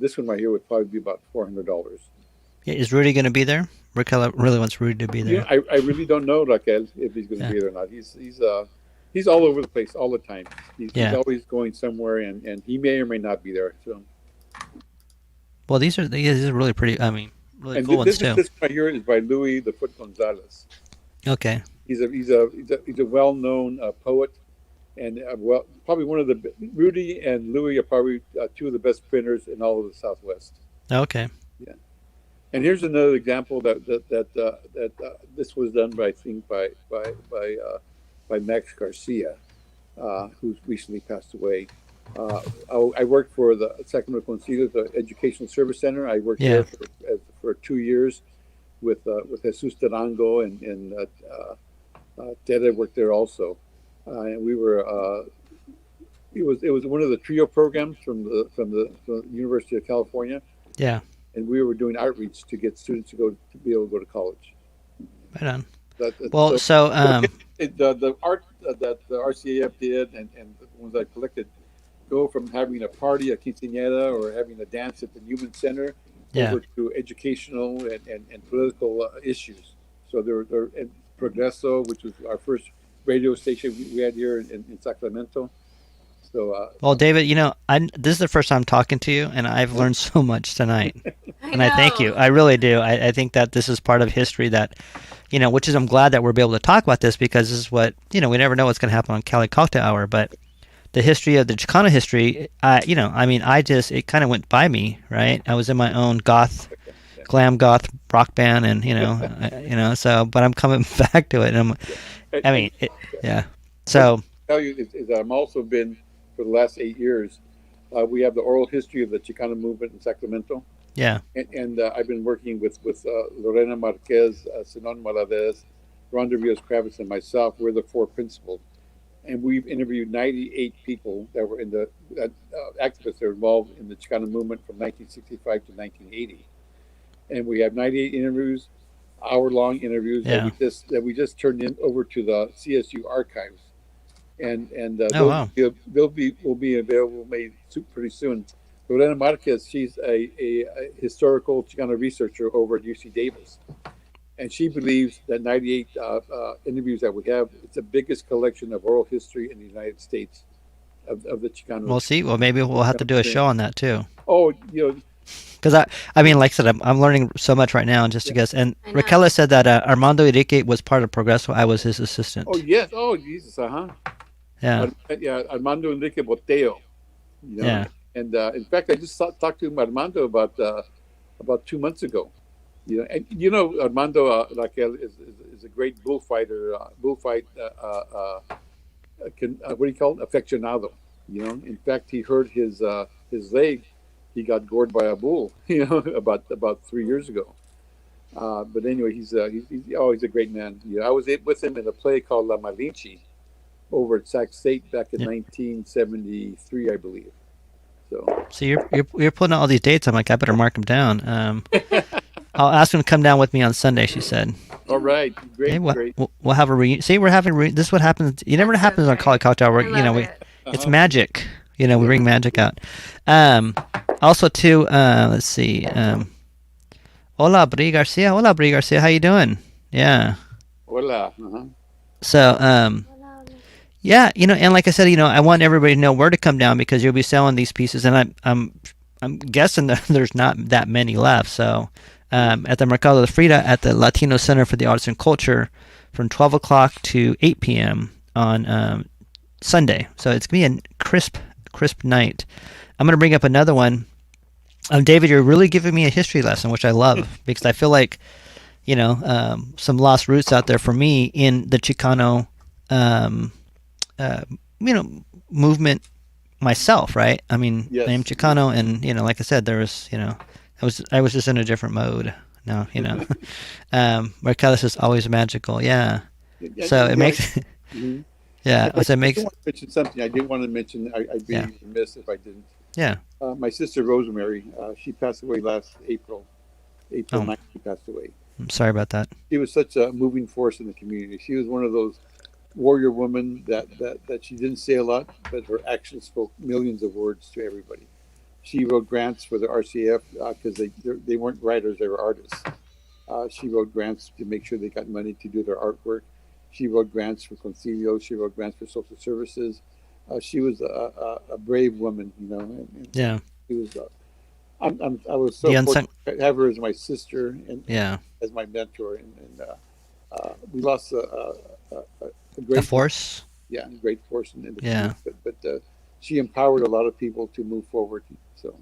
this one right here would probably be about $400. Yeah, is Rudy going to be there? Raquel really wants Rudy to be there. Yeah, I really don't know, Raquel, if he's going to be there or not. He's all over the place all the time. He's always going somewhere, and he may or may not be there. So. Well, these are really pretty. I mean, really cool ones too. This right here is by Louis the Foot Gonzalez. Okay. He's a well-known poet. And probably one of the Rudy and Louis are probably 2 of the best printers in all of the Southwest. Okay. Yeah. And here's another example that this was done by Max Garcia, who's recently passed away. I worked for the Sacramento Concilio, the Educational Service Center. I worked there for 2 years with Jesus Tarango and Tere worked there also. And we were it was one of the trio programs from the University of California, Yeah. and we were doing outreach to get students to be able to go to college. Right on. So, Well, so the art that the RCAF did and the ones I collected go from having a party, a quinceañera, or having a dance at the Newman Center Yeah. over to educational and political issues. So they're and Progreso, which was our first radio station we had here in Sacramento. So well, David, this is the first time talking to you, and I've learned so much tonight, and I thank you. I really do. I think that this is part of history that, which is I'm glad that we're able to talk about this because this is what we never know what's going to happen on Cali Cocktail Hour, but the history of the Chicano history, it kind of went by me, right? I was in my own glam goth rock band, and but I'm coming back to it, and yeah. So tell you is I'm also been for the last 8 years. We have the oral history of the Chicano movement in Sacramento. Yeah, and I've been working with Lorena Marquez, Sinon Malavez, Rhonda Rios Kravitz, and myself. We're the 4 principals, and we've interviewed 98 people that were in the activists that were involved in the Chicano movement from 1965 to 1980. And we have 98 interviews, hour-long interviews that we just turned in over to the CSU archives, and wow. will be available pretty soon. Lorena Marquez, she's a historical Chicano researcher over at UC Davis, and she believes that 98 interviews that we have, it's the biggest collection of oral history in the United States of the Chicano. We'll see. Well, maybe we'll have to do a show on that too. Oh, because I mean, like I said, I'm learning so much right now, and just to guess. And Raquel said that Armando Enrique was part of Progreso. I was his assistant. Oh yes. Oh Jesus. Yeah. Armando Enrique Boteo. Yeah. And in fact, I just talked to Armando about 2 months ago. And Armando Raquel is a great bullfighter. What do you call it? Aficionado. In fact, he hurt his leg. He got gored by a bull, about 3 years ago. But anyway, he's a great man. I was with him in a play called La Malinche over at Sac State back in 1973, I believe. So you're putting all these dates. I'm like, I better mark them down. I'll ask him to come down with me on Sunday. She said. All right, great. Hey, great. We'll have a reunion. See, we're having this is what happens. It never happens on Cali Cocktail Hour. It's magic. We bring magic out. Also, too, let's see. Hola, Bri Garcia. Hola, Bri Garcia. How you doing? Yeah. Hola. So, yeah, and like I said, I want everybody to know where to come down because you'll be selling these pieces, and I'm guessing that there's not that many left. So, at the Mercado de Frida at the Latino Center for the Arts and Culture, from 12 o'clock to 8 p.m. on Sunday. So it's gonna be a crisp night. I'm gonna bring up another one. David, you're really giving me a history lesson, which I love because I feel like, some lost roots out there for me in the Chicano, movement myself, right? I mean, yes. I am Chicano, and like I said, there was, I was just in a different mode. Now, Mercado is always magical, yeah. So it makes, mm-hmm. Yeah. So it makes. I want to mention something. I did want to mention. I'd be remiss if I didn't. Yeah. My sister Rosemary, she passed away last April. April 9th, she passed away. I'm sorry about that. She was such a moving force in the community. She was one of those warrior women that she didn't say a lot, but her actions spoke millions of words to everybody. She wrote grants for the RCF because they weren't writers, they were artists. She wrote grants to make sure they got money to do their artwork. She wrote grants for Concilio. She wrote grants for social services. She was a brave woman, And yeah. She was. I was so fortunate to have her as my sister and as my mentor, and we lost a great force. Yeah, great force in the community. But she empowered a lot of people to move forward. So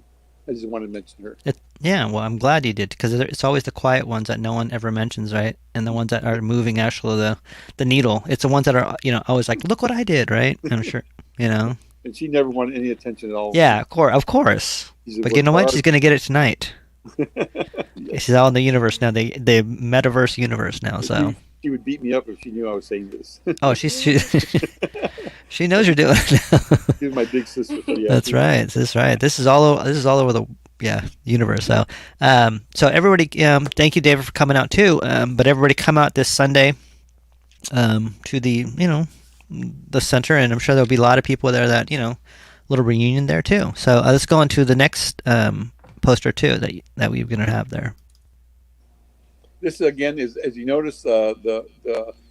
I just wanted to mention her. Well, I'm glad you did because it's always the quiet ones that no one ever mentions, right? And the ones that are moving actually the needle. It's the ones that are always like, look what I did, right? I'm sure, And she never wanted any attention at all. Yeah, of course. But you know what? She's going to get it tonight. She's out in the universe now, the metaverse universe now. So she would beat me up if she knew I was saying this. Oh, she's She knows you're doing it. She's my big sister. So yeah, That's right. That's right. This is all over the universe. So so everybody, thank you, David, for coming out too. But everybody come out this Sunday to the the center, and I'm sure there'll be a lot of people there that little reunion there too. So let's go on to the next poster too that we're gonna have there. This again is, as you notice, the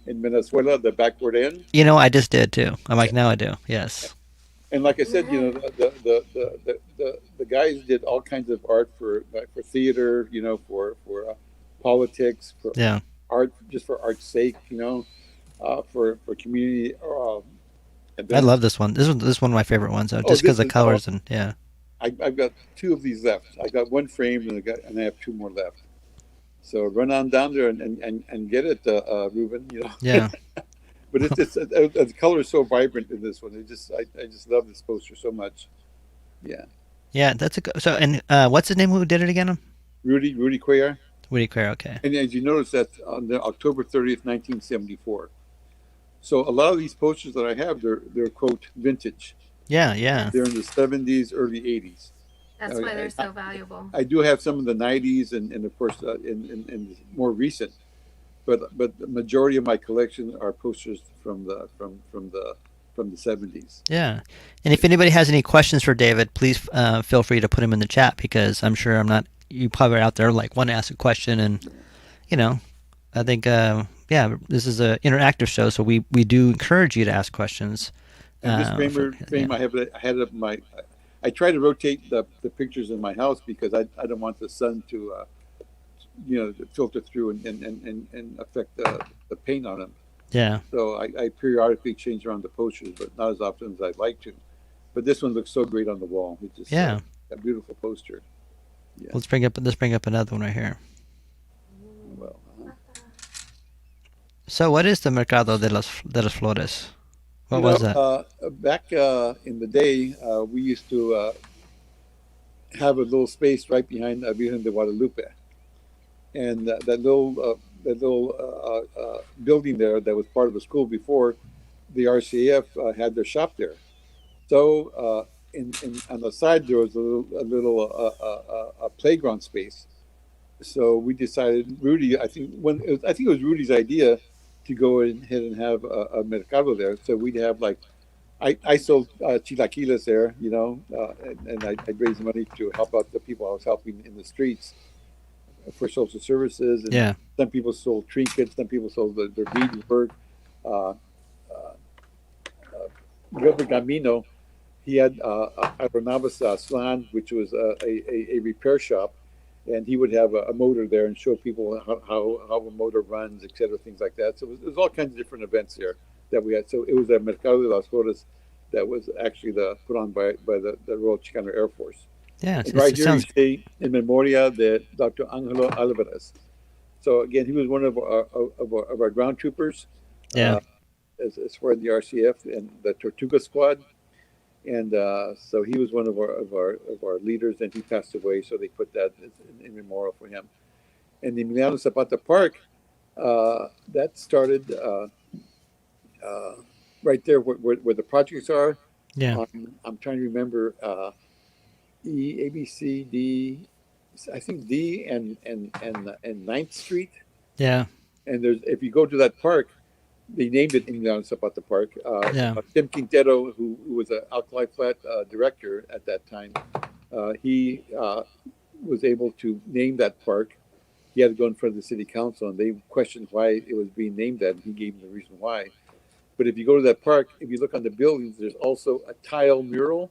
in Venezuela, the backward end. I just did too. I'm like, now I do. Yes. And like I said, the guys did all kinds of art for theater, for politics, for Yeah. art, just for art's sake, for community. I love this one. This is one of my favorite ones, though, just because the colors and yeah. I've got 2 of these left. I got one framed, and I have 2 more left. So run on down there and get it, Ruben. Yeah. But the color is so vibrant in this one. I just love this poster so much. Yeah. Yeah, that's so. And what's his name? Who did it again? Rudy Cuellar. Rudy Cuellar. Okay. And as you notice, that's on the October 30th, 1974. So a lot of these posters that I have, they're quote vintage. Yeah, yeah. They're in the 70s, early 80s. That's why they're so valuable. I do have some in the 90s and of course in more recent, but the majority of my collection are posters from the 70s. Yeah, and if anybody has any questions for David, please feel free to put them in the chat, because I'm sure you probably are out there like want to ask a question, and I think this is an interactive show, so we do encourage you to ask questions. And this frame I had up my. I try to rotate the pictures in my house because I don't want the sun to to filter through and affect the paint on them. Yeah. So I periodically change around the posters, but not as often as I'd like to. But this one looks so great on the wall. It's just a beautiful poster. Yeah. Let's bring up another one right here. Well, So what is the Mercado de las Flores? What was that? Back in the day, we used to have a little space right behind Virgen de Guadalupe, and that little building there that was part of the school before, the RCAF had their shop there. So on the side there was a little playground space. So we decided, Rudy, I think it was Rudy's idea to go ahead and have a mercado there. So we'd have I sold chilaquiles there, and I'd raise money to help out the people I was helping in the streets for social services. And some people sold trinkets, some people sold their beadwork. Gilbert Gamino, he had Aeronavas Slan, which was a repair shop. And he would have a motor there and show people how a motor runs, et cetera, things like that. So it was all kinds of different events there that we had. So it was a Mercado de las Flores that was actually put on by the Royal Chicano Air Force. Yeah, right here we say in memoria de Dr. Angelo Alvarez. So again, he was one of our ground troopers. Yeah. As far as the RCF and the Tortuga Squad. And so he was one of our leaders, and he passed away. So they put that in memorial for him. And the Emiliano Zapata Park, that started right there where the projects are. Yeah. I'm trying to remember E, A, B, C, D. I think D and 9th Street. Yeah. And if you go to that park, they named it Emiliano Zapata Park. Tim Quintero, who was an Alkali Flat director at that time, he was able to name that park. He had to go in front of the city council, and they questioned why it was being named that, and he gave them the reason why. But if you go to that park, if you look on the buildings, there's also a tile mural.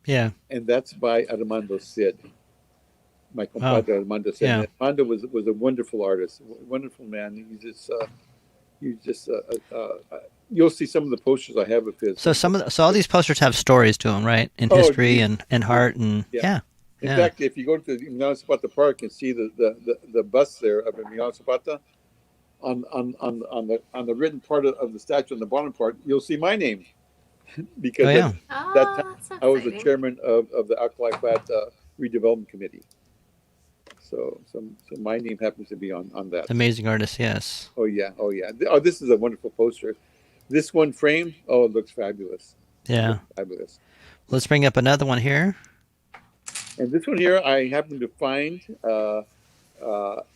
Yeah. And that's by Armando Cid, my compadre Armando Cid. Yeah. Armando was a wonderful artist, wonderful man. He's just you'll see some of the posters I have of his. So all these posters have stories to them, right? In history and heart and In fact, if you go to the Emiliano Zapata Park and see the bust there of Emiliano Zapata, on the written part of the statue on the bottom part, you'll see my name because that time I was the chairman of the Alkali Flat redevelopment committee. So my name happens to be on that. Amazing artist, yes. Oh yeah. Oh, this is a wonderful poster. This one frame, it looks fabulous. Yeah. Fabulous. Let's bring up another one here. And this one here, I happened to find.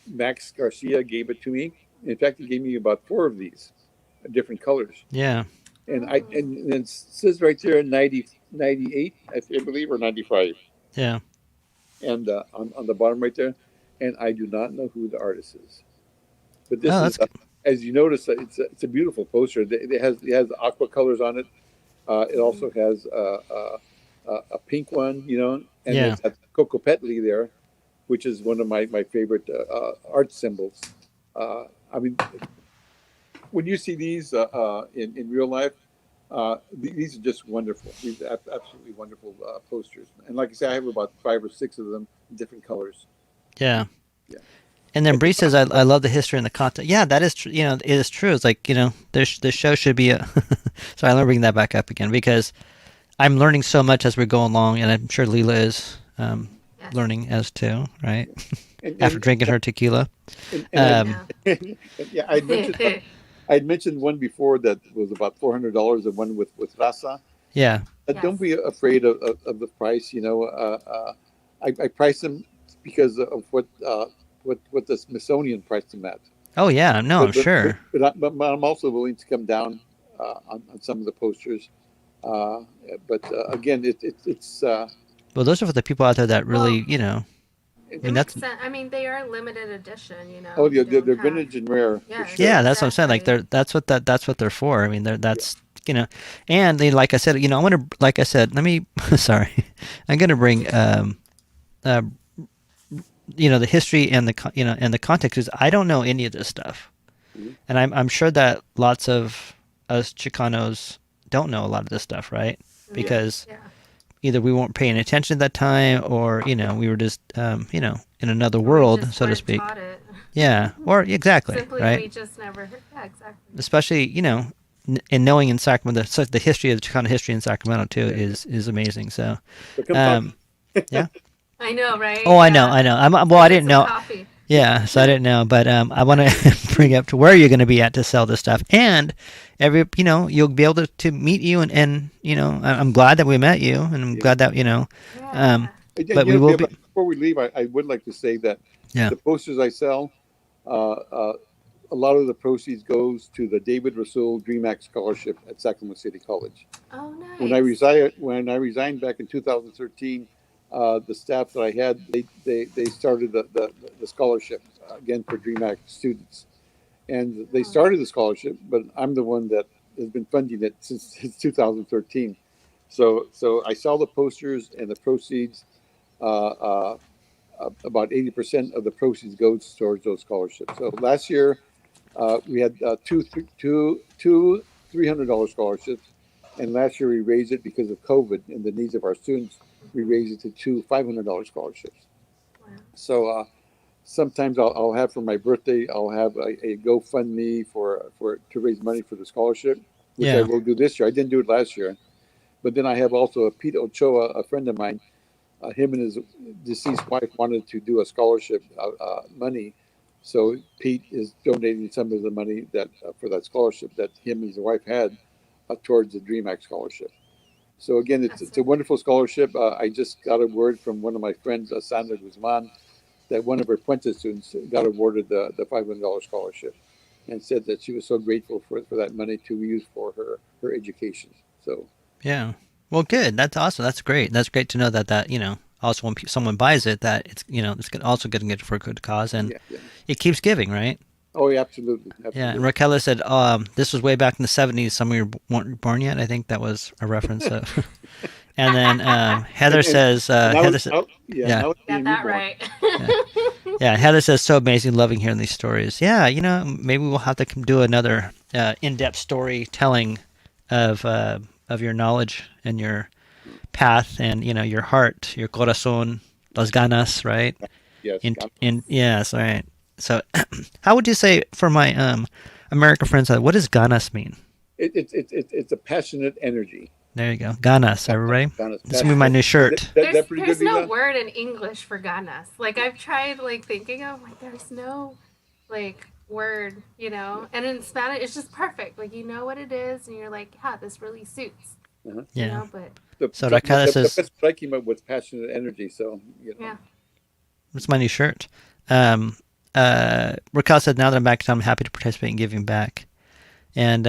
Max Garcia gave it to me. In fact, he gave me about 4 of these, different colors. Yeah. And it says right there 98, I believe, or 95. Yeah. And on the bottom right there, and I do not know who the artist is. But this Oh, is, that's good. as you notice, it's a beautiful poster. It has aqua colors on it. It also has a pink one, and Yeah. there's that Coco Petley there, which is one of my favorite art symbols. I mean, when you see these in real life, these are just wonderful. These are absolutely wonderful posters. And like I said, I have about 5 or 6 of them, in different colors. Yeah. Yeah. And then Bree says, I love the history and the content. Yeah, that is true. It is true. It's like, the show should be a. So I'm bringing that back up again because I'm learning so much as we go along, and I'm sure Lila is learning as too, right? After drinking her tequila. Yeah, I'd mentioned one before that was about $400, and one with Rasa. Yeah. Don't be afraid of the price. I price them because of what the Smithsonian priced them at. Oh yeah, no, sure. But I'm also willing to come down on some of the posters. But again, it's. Well, those are for the people out there that really, It makes sense. I mean, they are limited edition, Oh, yeah, they're vintage and rare. Yeah, for sure. Yeah, that's what I'm saying. Like that's what they're for. I mean, that's and they, like I said, I want to, like I said, let me. Sorry, I'm gonna bring the history and the context, because I don't know any of this stuff, and I'm sure that lots of us Chicanos don't know a lot of this stuff, right? Because either we weren't paying attention at that time, or we were just in another world, so to speak. Taught it. Yeah, or exactly. Simply, right? we just never heard. Yeah, exactly. Especially in knowing in Sacramento, so the history of Chicano history in Sacramento too is amazing. So, yeah. I know, right? Oh, I know. I didn't know. Coffee. Yeah, so I didn't know, but I want to bring up to where you're going to be at to sell this stuff, and you'll be able to meet you, and I'm glad that we met you, and I'm glad that but we will be. Before we leave, I would like to say that the posters I sell, a lot of the proceeds goes to the David Rasul Dream Act Scholarship at Sacramento City College. Oh, nice. When I resigned back in 2013. The staff that I had, they started the scholarship again for Dream Act students, and they started the scholarship. But I'm the one that has been funding it since 2013. So I sell the posters, and the proceeds, about 80% of the proceeds goes towards those scholarships. So last year, we had two $300 scholarships, and last year we raised it because of COVID and the needs of our students. We raised it to 2 $500 scholarships. Wow. So sometimes I'll have for my birthday, I'll have a GoFundMe to raise money for the scholarship, which I will do this year. I didn't do it last year, but then I have also a Pete Ochoa, a friend of mine. Him and his deceased wife wanted to do a scholarship money, so Pete is donating some of the money that for that scholarship that him and his wife had towards the Dream Act scholarship. So again, it's a wonderful scholarship. I just got a word from one of my friends, Sandra Guzman, that one of her Puente students got awarded the $500 scholarship, and said that she was so grateful for that money to use for her education. So yeah, well, good. That's awesome. That's great. That's great to know that also when someone buys it, that it's also getting it for a good cause, and it keeps giving, right? Oh, yeah, absolutely. Yeah, and Raquel said, this was way back in the 70s. Some of you weren't born yet. I think that was a reference. And then Heather says, got that right. Yeah, Heather says, so amazing, loving hearing these stories. Yeah, maybe we'll have to do another in-depth storytelling of your knowledge and your path and, your heart, your corazón, las ganas, right? Yes. Yes, right. So, how would you say, for my American friends, what does ganas mean? It's a passionate energy. There you go, ganas, everybody. Ganas, this will be my new shirt. There's no word in English for ganas. Like, I've tried thinking of there's no word, and in Spanish it's just perfect. Like, you know what it is, and you're like, yeah, this really suits. Yeah. You know, but So Raquel says, the best what I came up with passionate energy. So yeah. "It's my new shirt." Raquel said, "Now that I'm back, I'm happy to participate in giving back." And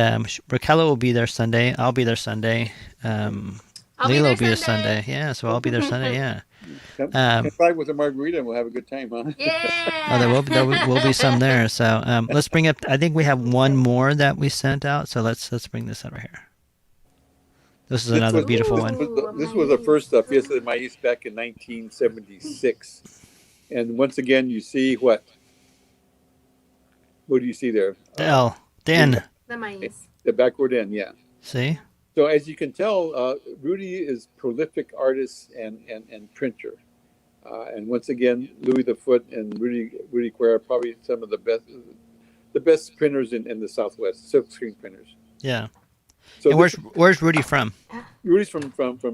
Raquel will be there Sunday. I'll be there Sunday. I'll be Lila there will be there Sunday. Sunday. Yeah, so I'll be there Sunday. Yeah. come by with a margarita and we'll have a good time, huh? Yeah. Oh, there will be some there. So let's bring up. I think we have one more that we sent out. So let's bring this out right here. This is another beautiful one. This was the first Fiesta de Maíz back in 1976. And once again, you see what? What do you see there? The L, the N. The maíz. The backward end, yeah. See? So as you can tell, Rudy is prolific artist and printer. And once again, Louis the Foot and Rudy Quer are probably some of the best printers in the Southwest, silk screen printers. Yeah. So And where's Rudy from? Rudy's from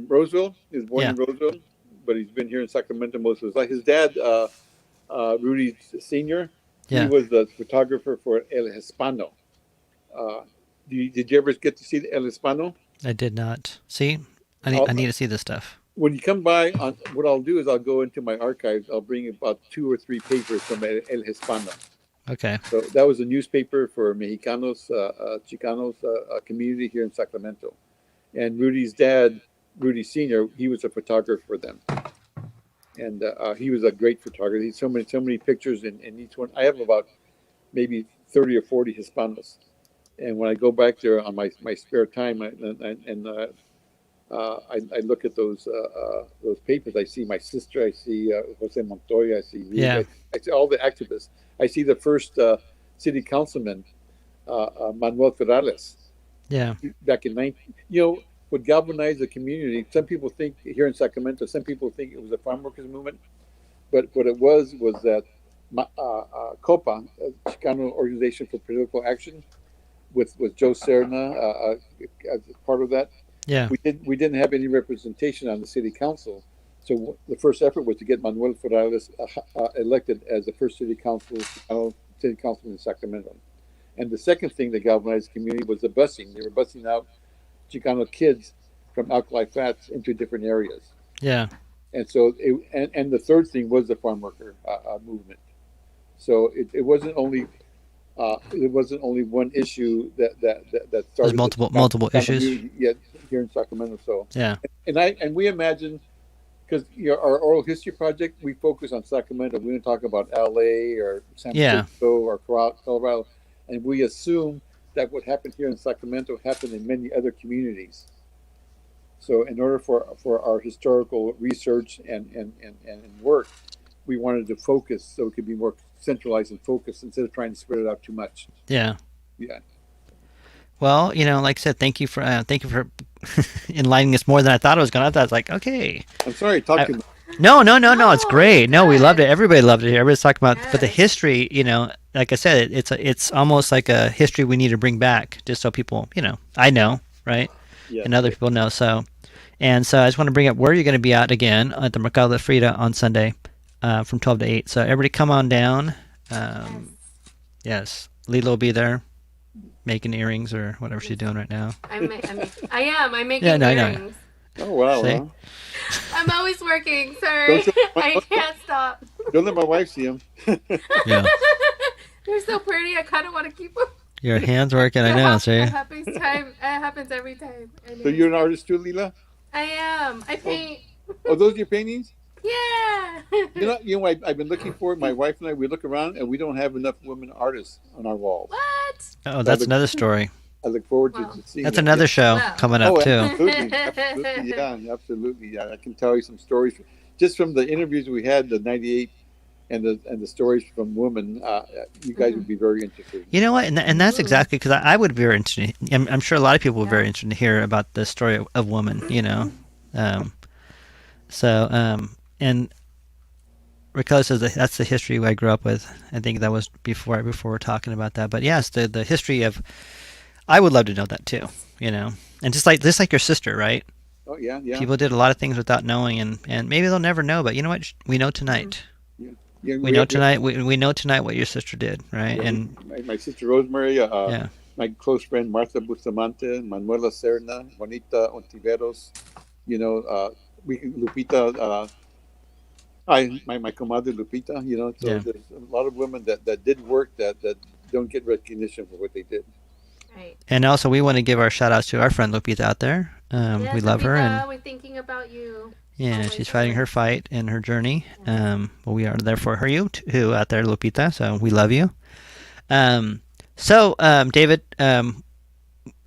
Roseville. He was born in Roseville, but he's been here in Sacramento most of his life. His dad, Rudy Sr., he was the photographer for El Hispano. Did you ever get to see El Hispano? I did not. See? I need to see this stuff. When you come by, what I'll do is I'll go into my archives. I'll bring about 2 or 3 papers from El Hispano. Okay. So that was a newspaper for Mexicanos, Chicanos community here in Sacramento. And Rudy's dad, Rudy Sr., he was a photographer for them. And he was a great photographer. He had so many pictures in each one. I have about maybe 30 or 40 Hispanos. And when I go back there on my spare time, I look at those papers. I see my sister. I see Jose Montoya. I see Rita, I see all the activists. I see the first city councilman, Manuel Ferrales. Yeah. Back in what galvanized the community. Some people think here in Sacramento. Some people think it was a farm workers movement, but what it was that COPA, Chicano Organization for Political Action, with Joe Serna as part of that. Yeah. We didn't have any representation on the city council, so the first effort was to get Manuel Ferrales elected as the first city councilman in Sacramento. And the second thing that galvanized the community was the busing. They were busing out Chicano kids from alkali flats into different areas. Yeah. And so, and the third thing was the farm worker movement. So it wasn't only one issue that started. There's multiple issues. Here in Sacramento. So yeah. And we imagine, because our oral history project, we focus on Sacramento. We don't talk about LA or San Francisco or Colorado, and we assume that what happened here in Sacramento happened in many other communities. So in order for our historical research and work, we wanted to focus so it could be more centralized and focused instead of trying to spread it out too much. Yeah. Yeah. Well, like I said, thank you for enlightening us more than I thought it was going to. I thought I was like, okay. I'm sorry, talking. No, it's great. No, we loved it. Everybody loved it here. Everybody's talking about, but the history, like I said, it's almost like a history we need to bring back, just so people, I know, right? Yeah. And other people know. So I just want to bring up where you're going to be at again at the Mercado de Frida on Sunday, from 12 to 8. So everybody come on down. Yes, Lila will be there, making earrings or whatever she's doing right now. I'm making earrings. Oh wow! See? Huh? I'm always working. Sorry, I can't stop. Don't let my wife see them. Yeah. They're so pretty. I kind of want to keep them. Your hands working, I know. See? It happens every time. So you're an artist too, Lila? I am. I paint. Oh, those are your paintings? Yeah. I've been looking for it. My wife and I, we look around and we don't have enough women artists on our walls. What? Oh, that's another story. I look forward to seeing that's another show coming up too. Absolutely. Yeah, I can tell you some stories just from the interviews we had, the 98 and the stories from women. You guys would be very interested. You know what? And that's exactly because I would be very interested. I'm sure a lot of people would be very interested to hear about the story of women, and Raquel says that's the history I grew up with. I think that was before we're talking about that. But yes, the history of, I would love to know that too, and just like your sister, right? Oh yeah. People did a lot of things without knowing, and maybe they'll never know. But you know what? We know tonight. We know tonight. We know tonight what your sister did, right? Yeah, and my sister Rosemary. my close friend Martha Bustamante, Manuela Serna, Juanita Ontiveros, Lupita, my comadre Lupita, so Yeah. there's a lot of women that did work that don't get recognition for what they did. Right. And also, we want to give our shout outs to our friend Lupita out there. Yes, We love her, and we're thinking about you. yeah, Always, she's fighting her always. fight in her journey. But we are there for her, you too, out there, Lupita. So we love you. David,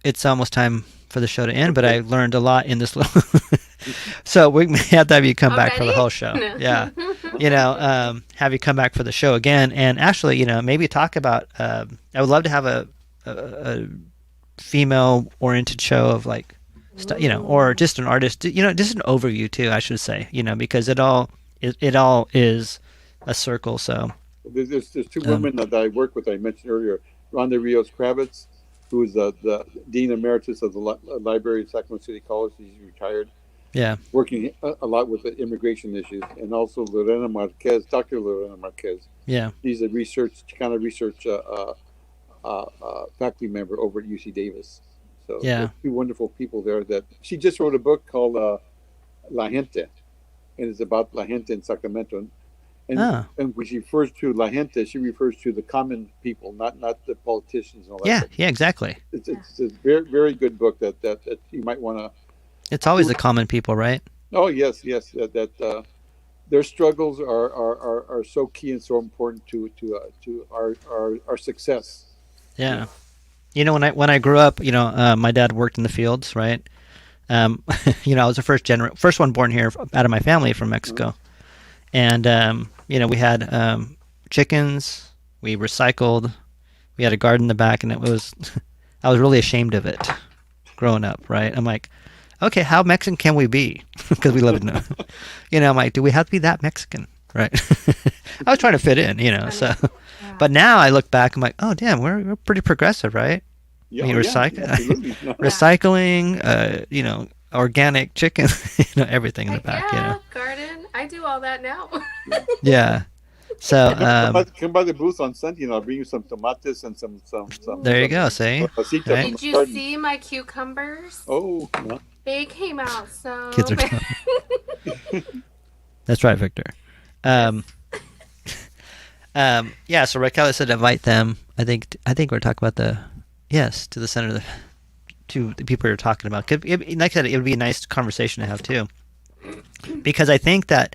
it's almost time for the show to end, but I learned a lot in this little. So we may have to have you come back for the Already? whole show. No. Yeah, have you come back for the show again, and actually, maybe talk about. I would love to have a female-oriented show of like, or just an artist, just an overview too. I should say, because it all is a circle. So There's two women that I work with. I mentioned earlier, Rhonda Rios Kravitz, who is the Dean Emeritus of the Library of Sacramento City College. She's retired. yeah, Working a lot with the immigration issues, and also Lorena Marquez, Dr. Lorena Marquez. yeah, She's a Chicano research faculty member over at UC Davis. So Yeah. there's two wonderful people there. That she just wrote a book called La Gente, and it's about La Gente in Sacramento. And when she refers to La Gente, she refers to the common people, not the politicians and all that. yeah, stuff. yeah, exactly. It's a very, very good book that you might want to. It's always the common people, right? Oh yes, that their struggles are so key and so important to our success. Yeah. When I grew up, my dad worked in the fields, right? I was the first one born here out of my family from Mexico. And, we had chickens, we recycled, we had a garden in the back, and I was really ashamed of it growing up, right? I'm like, okay, how Mexican can we be? Because we live in, I'm like, do we have to be that Mexican, right? I was trying to fit in, so. Yeah. But now I look back, I'm like, oh, damn, we're pretty progressive, right? Yeah, I mean, absolutely. recycling, organic chicken, everything in the back, garden. I do all that now. Yeah. So come by the booth on Sunday, and I'll bring you some tomatoes and some. there you go. See, pasita right? from Did the you garden. see my cucumbers? Oh, no. They came out so. Kids are bad. That's right, Victor. So Raquel said invite them. I think we're talking about to the center to the people you're talking about. Like I said, it would be a nice conversation to have too, because I think that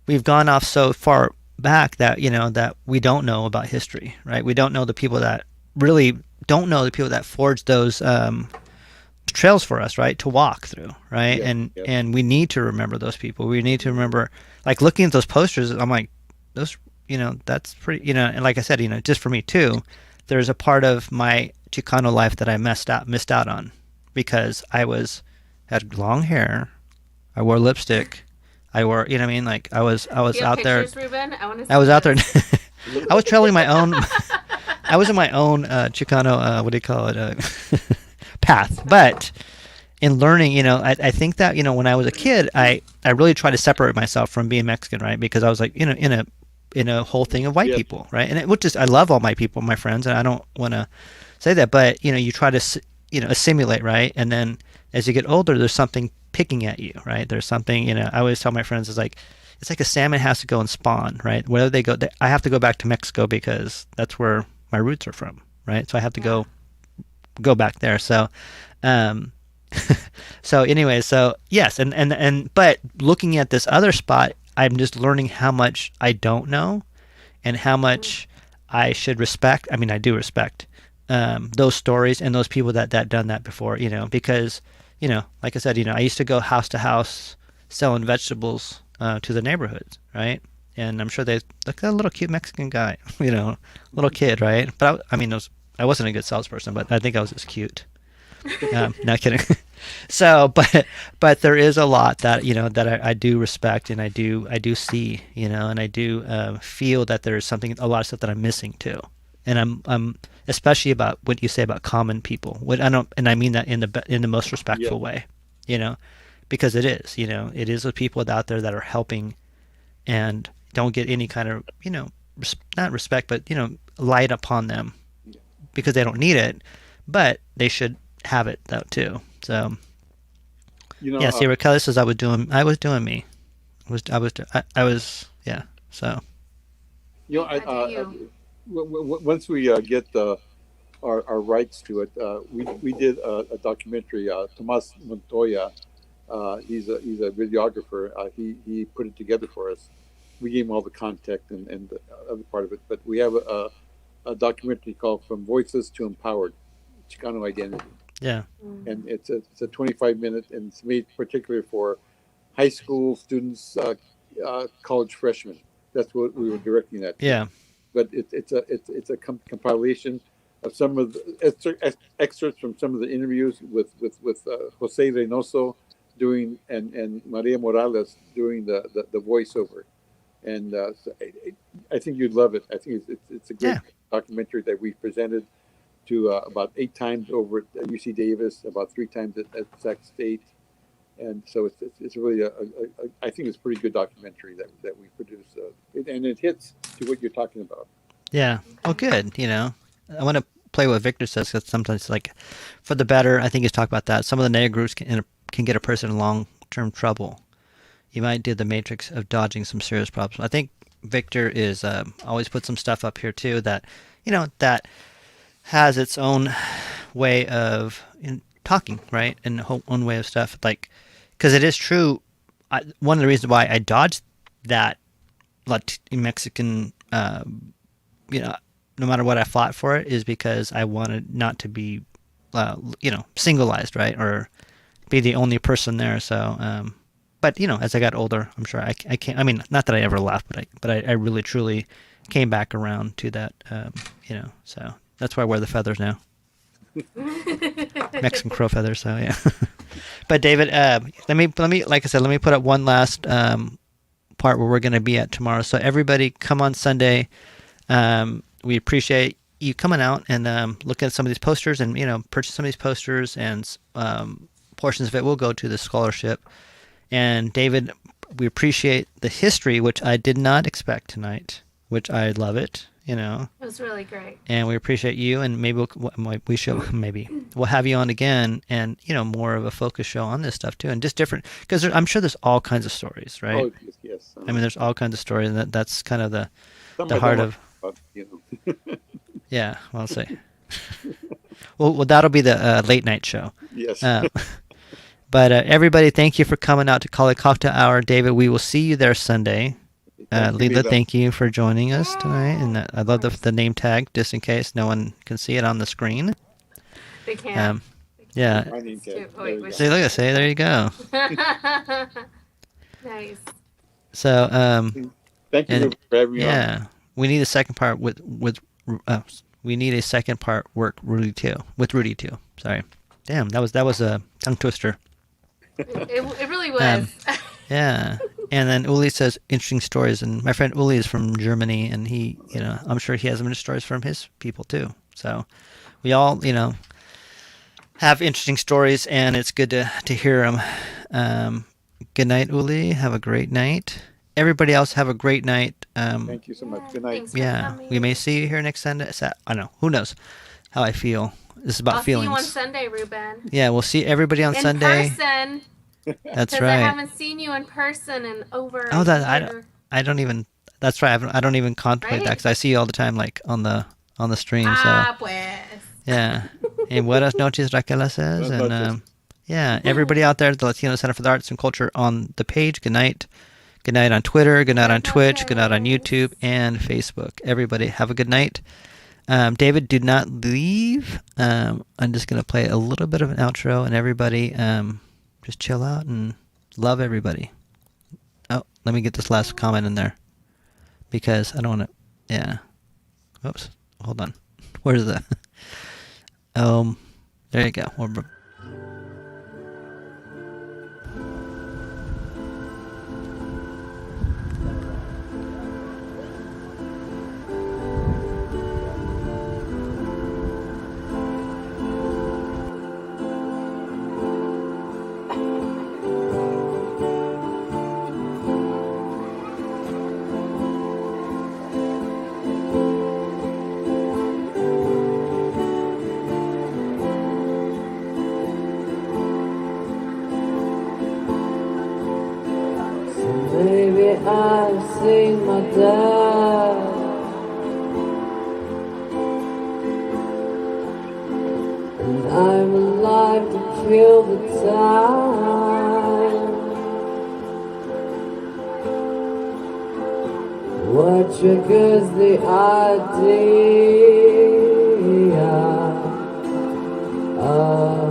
we've gone off so far back that that we don't know about history, right? We don't know the people that forged those trails for us, right, to walk through, right? And we need to remember those people. We need to remember, like, looking at those posters, I'm like, those, that's pretty, and like I said, just for me too, there's a part of my Chicano life that I missed out on, because I had long hair, I wore lipstick, I wore, like I was out there. Ruben? I was out there. I was traveling my own. I was in my own Chicano. What do you call it? Path. But in learning, I think that when I was a kid, I really tried to separate myself from being Mexican, right? Because I was like, in a whole thing of white people, right? And I love all my people, my friends, and I don't want to say that, but you try to assimilate, right? And then as you get older, there's something picking at you, right? There's something, I always tell my friends, it's like a salmon has to go and spawn, right? Wherever they go, I have to go back to Mexico because that's where my roots are from, right? So I have to go back there. So, so yes, but looking at this other spot, I'm just learning how much I don't know, and how much I should respect. I mean, I do respect those stories and those people that done that before, because like I said, I used to go house to house selling vegetables to the neighborhoods, right? And I'm sure they look at a little cute Mexican guy, little kid, right? But I wasn't a good salesperson, but I think I was just cute. Not kidding. So, but there is a lot that that I do respect, and I do see, and I do feel that there's a lot of stuff that I'm missing too. And I'm especially about what you say about common people. I mean that in the most respectful way, because it is the people out there that are helping and don't get any kind of not respect, but light upon them, because they don't need it. but they should have it though too. So You know, yeah, see, Raquel says I was doing me. I was yeah. So you know, once we get our rights to it, we did a documentary. Tomas Montoya, he's a videographer. He put it together for us. We gave him all the context and the other part of it. But we have a documentary called "From Voiceless to Empowered: Chicano Identity," yeah, and it's a 25-minute, and it's made particularly for high school students, college freshmen. That's what we were directing that to. yeah, But it's a compilation of some of the excerpts from some of the interviews with Jose Reynoso doing and Maria Morales doing the voiceover, and so I think you'd love it. I think it's a great documentary that we presented to about 8 times over at UC Davis, about 3 times at Sac State, and so it's really I think it's a pretty good documentary that we produced, and it hits to what you're talking about. yeah. Well, good. You know, I want to play what Victor says because sometimes, like, for the better. I think he's talked about that. Some of the negative groups can get a person in long-term trouble. You might do the matrix of dodging some serious problems. I think Victor is always put some stuff up here too that, you know, that has its own way of talking, right, and own way of stuff. Like, because it is true. One of the reasons why I dodged that Mexican, you know, no matter what I fought for it, is because I wanted not to be, you know, singleized, right, or be the only person there. So, but you know, as I got older, I'm sure I can't. I mean, not that I ever left, but I really truly came back around to that. You know, so that's why I wear the feathers now. Mexican crow feathers. So yeah. But David, let me like I said, let me put up one last part where we're going to be at tomorrow. So everybody, come on Sunday. We appreciate you coming out and looking at some of these posters, and you know, purchase some of these posters, and portions of it will go to the scholarship. And David, we appreciate the history, which I did not expect tonight, which I love it. You know, It was really great. and we appreciate you, and maybe we'll have you on again, and you know, more of a focus show on this stuff too, and just different, because I'm sure there's all kinds of stories, right? Oh, yes. I mean, there's all kinds of stories, and that's kind of the Some I heart don't of like, you know. yeah. Well, I'll say, well, that'll be the late night show. Yes. But everybody, thank you for coming out to Cali Cocktail Hour. David, we will see you there Sunday. Lila, thank you for joining us tonight, and I love the name tag, just in case no one can see it on the screen. They can't. Yeah. My name tag. Oh, wait, See, look at say, there you go. Nice. So, Thank you for having me on. yeah, we need a second part with we need a second part with Rudy too. Sorry, damn, that was a tongue twister. It really was. Yeah. And then Uli says interesting stories, and my friend Uli is from Germany, and he, you know, I'm sure he has some stories from his people too. So we all, you know, have interesting stories, and it's good to hear them. Good night, Uli. Have a great night. Everybody else, have a great night. Thank you so much. Good night. Thanks for Yeah, coming. we may see you here next Sunday. I don't know. Who knows how I feel? This is about I'll feelings. see you on Sunday, Ruben. Yeah, we'll see everybody on In Sunday. person. That's Because right. I haven't seen you in person in over. Oh, a year. I don't even. That's right. I don't even contemplate that Right? because I see you all the time, like on the stream. Ah, So pues. yeah. And buenas noches, Raquel says, Buenas and noches. yeah, everybody out there at the Latino Center for the Arts and Culture on the page. Good night. Good night on Twitter. Good night on Twitch. Good night on YouTube and Facebook. Everybody, have a good night. David, do not leave. I'm just gonna play a little bit of an outro, and everybody, just chill out and love everybody. Oh, let me get this last comment in there because I don't want to. Yeah. Oops. Hold on. Where's the? There you go. I've seen my dad. And I'm alive to kill the time. What triggers the idea of